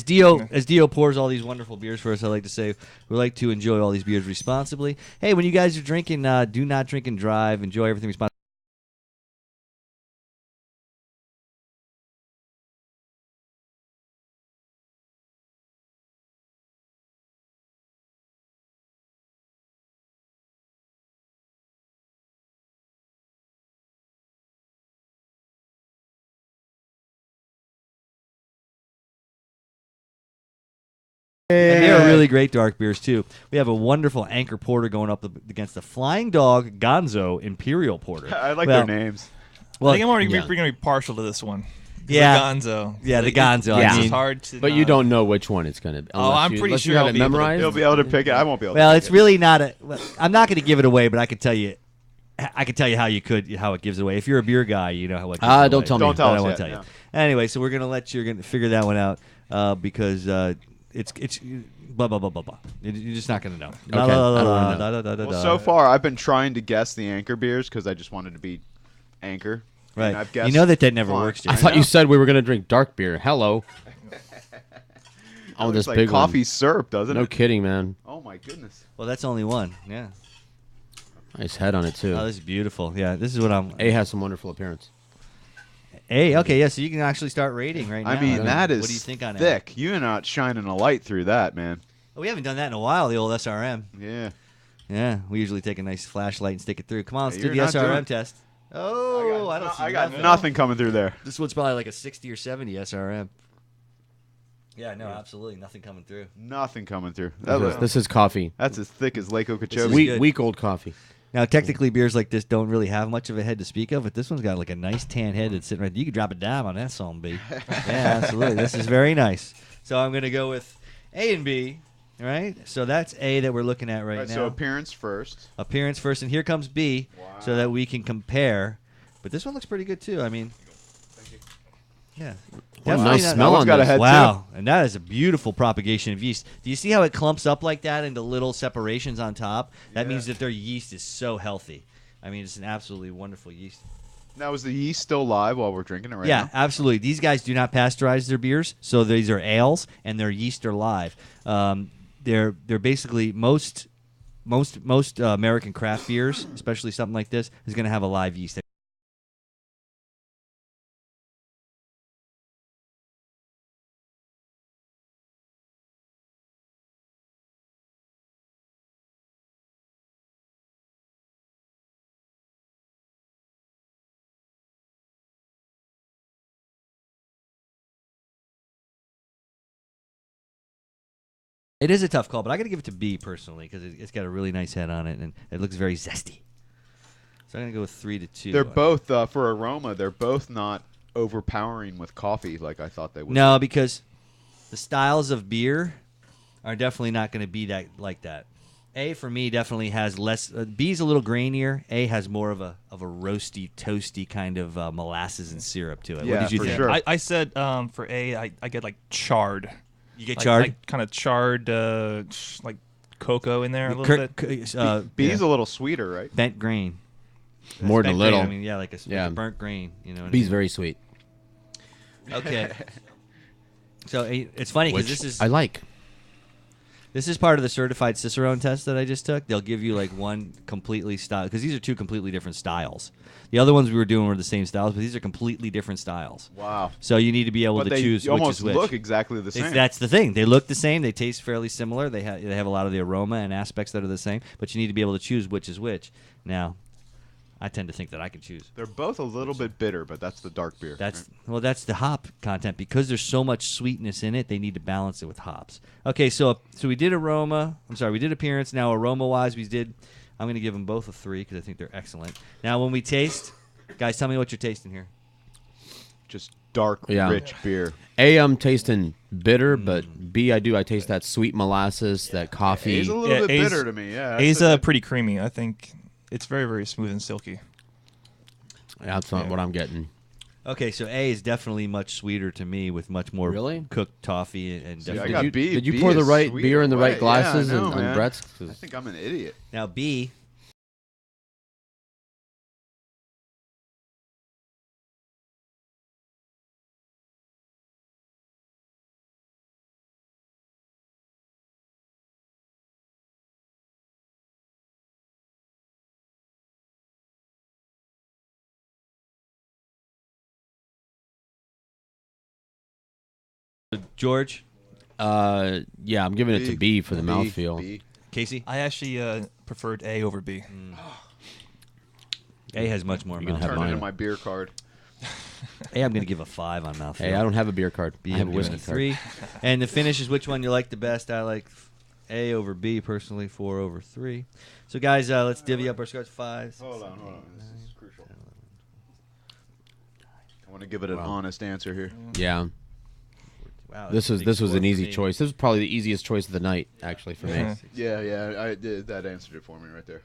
Dio pours all these wonderful beers for us, I like to say we like to enjoy all these beers responsibly. Hey, when you guys are drinking, do not drink and drive. Enjoy everything responsibly. And they're really great dark beers, too. We have a wonderful Anchor Porter going up against the Flying Dog Gonzo Imperial Porter. I like their names. Well, I think I'm already going to be partial to this one. Yeah. The Gonzo. Yeah, the Gonzo. Yeah. I mean, It's hard to But you don't know which one it's going to be. I'm pretty unless sure you have I'll it be able to- memorized. You'll be able to pick it. I won't be able to well, pick it's it. really not a. Well, I'm not going to give it away, but I can tell you how it gives it away. If you're a beer guy, you know how it gives it away. Don't tell me. Don't tell I us won't yet, tell you. no. Anyway, so you're going to figure that one out because it's blah blah blah blah blah. You're just not going to know. Okay. I don't wanna know. Well, so far I've been trying to guess the Anchor beers because I just wanted to be Anchor. Right. And I've You guessed know that never Flying. works, I Jason. thought you said we were going to drink dark beer. Hello. Oh, Looks this like big coffee one. syrup, doesn't No it? kidding, man. Oh my goodness. Well, that's only one. Yeah. Nice head on it too. Oh, this is beautiful. Yeah, this is what I'm. A has some wonderful appearance. A, okay, yeah. So you can actually start rating right now. I mean, that is What do you think on it? thick. You're not shining a light through that, man. Oh, we haven't done that in a while. The old SRM. Yeah. Yeah, we usually take a nice flashlight and stick it through. Come on, let's do You're the not SRM doing- test. Oh, I don't see I got nothing. nothing coming through there. This one's probably like a 60 or 70 SRM. Yeah, no, absolutely nothing coming through. Nothing coming through. This is coffee. That's as thick as Lake This Okeechobee. is Week old coffee. Now, technically, beers like this don't really have much of a head to speak of, but this one's got like a nice tan head that's sitting right there. You could drop a dime on that song, B. Yeah, absolutely. This is very nice. So I'm going to go with A and B, right? So that's A that we're looking at right now. So appearance first. Appearance first, and here comes B, so that we can compare. But this one looks pretty good, too. I mean, Yeah. What a Definitely nice not- smell on got a this. head Wow, and that is a beautiful propagation of yeast. Do you see how it clumps up like that into little separations on top? That means that their yeast is so healthy. I mean, it's an absolutely wonderful yeast. Now, is the yeast still live while we're drinking it right Yeah, now? absolutely. These guys do not pasteurize their beers, so these are ales, and their yeast are live. They're basically most American craft beers, especially something like this, is going to have a live yeast. It is a tough call, but I got to give it to B personally because it's got a really nice head on it and it looks very zesty. So I'm gonna go with 3-2. They're both for aroma. They're both not overpowering with coffee like I thought they would. No, be. because the styles of beer are definitely not going to be that like that. A for me definitely has less. B's a little grainier. A has more of a roasty, toasty kind of molasses and syrup to it. Yeah, what did you for think? sure. I said for A, I get like charred. You get charred? Like kind of charred, like cocoa in there a little bit. B's a little sweeter, right? Bent grain. More than a Bent little. grain, I mean, yeah, like a burnt grain. You know. What B's I mean? very sweet. Okay. So it's funny because Which this is I like. This is part of the certified Cicerone test that I just took. They'll give you like one completely style because these are two completely different styles. The other ones we were doing were the same styles, but these are completely different styles. Wow. So you need to be able But to they choose almost which is which. look exactly the same. That's the thing. They look the same. They taste fairly similar. They have a lot of the aroma and aspects that are the same, but you need to be able to choose which is which. Now, I tend to think that I can choose. They're both a little bit bitter, but that's the dark beer. That's that's the hop content because there's so much sweetness in it. They need to balance it with hops. Okay, so we did aroma. I'm sorry, we did appearance. Now aroma wise, we did. I'm going to give them both a 3 because I think they're excellent. Now when we taste, guys, tell me what you're tasting here. Just dark, rich beer. A, I'm tasting bitter, but B, I taste that sweet molasses, that coffee. A's a little bit bitter to me. Yeah, A's pretty creamy. I think it's very, very smooth and silky. Yeah, that's not what I'm getting. Okay, so A is definitely much sweeter to me with much more cooked toffee and See, I definitely. got B. Did you B pour the is right sweet beer in the right away. glasses Yeah, I know, on man. Brett's? I think I'm an idiot. Now B. George? Yeah, I'm giving it to B for the mouthfeel. B. Casey? I actually preferred A over B. A has much more You can mouthfeel. have Turn mine. into my beer card. A, I'm going to give a 5 on mouthfeel. Hey, I don't have a beer card. B, I have a I'm giving whiskey it card. 3. And the finish is which one you like the best. I like A over B personally, 4 over 3. So guys, let's divvy up our scores. 5. Hold on. This is crucial. I want to give it an honest answer here. Yeah. Wow, This that's a was big score an for easy me. choice. This was probably the easiest choice of the night, actually, for me. Yeah, I did. That answered it for me right there.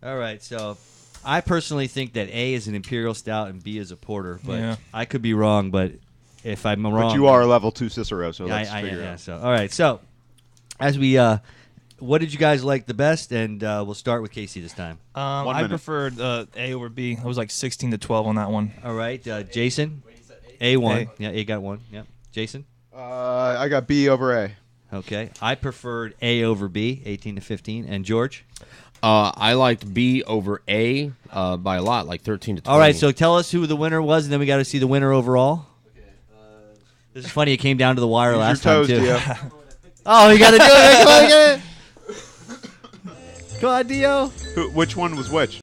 All right, so I personally think that A is an imperial stout and B is a porter, but Yeah. I could be wrong. But if I'm wrong, But you are a level 2 Cicero, so yeah, let's I figure am. it Yeah, out. so all right, so as we, what did you guys like the best? And we'll start with Casey this time. 1 I minute. preferred A over B. I was like 16-12 on that one. All right, Jason, A1. A. Yeah, A got 1. Yeah, Jason. I got B over A. Okay, I preferred A over B, 18-15, and George. I liked B over A by a lot, like 13 to 20. All right, so tell us who the winner was, and then we got to see the winner overall. This is funny. It came down to the wire Use last your time toes, too. Dio. Oh, you got to do it! Come on, get it! Come on, Dio. Which one was which?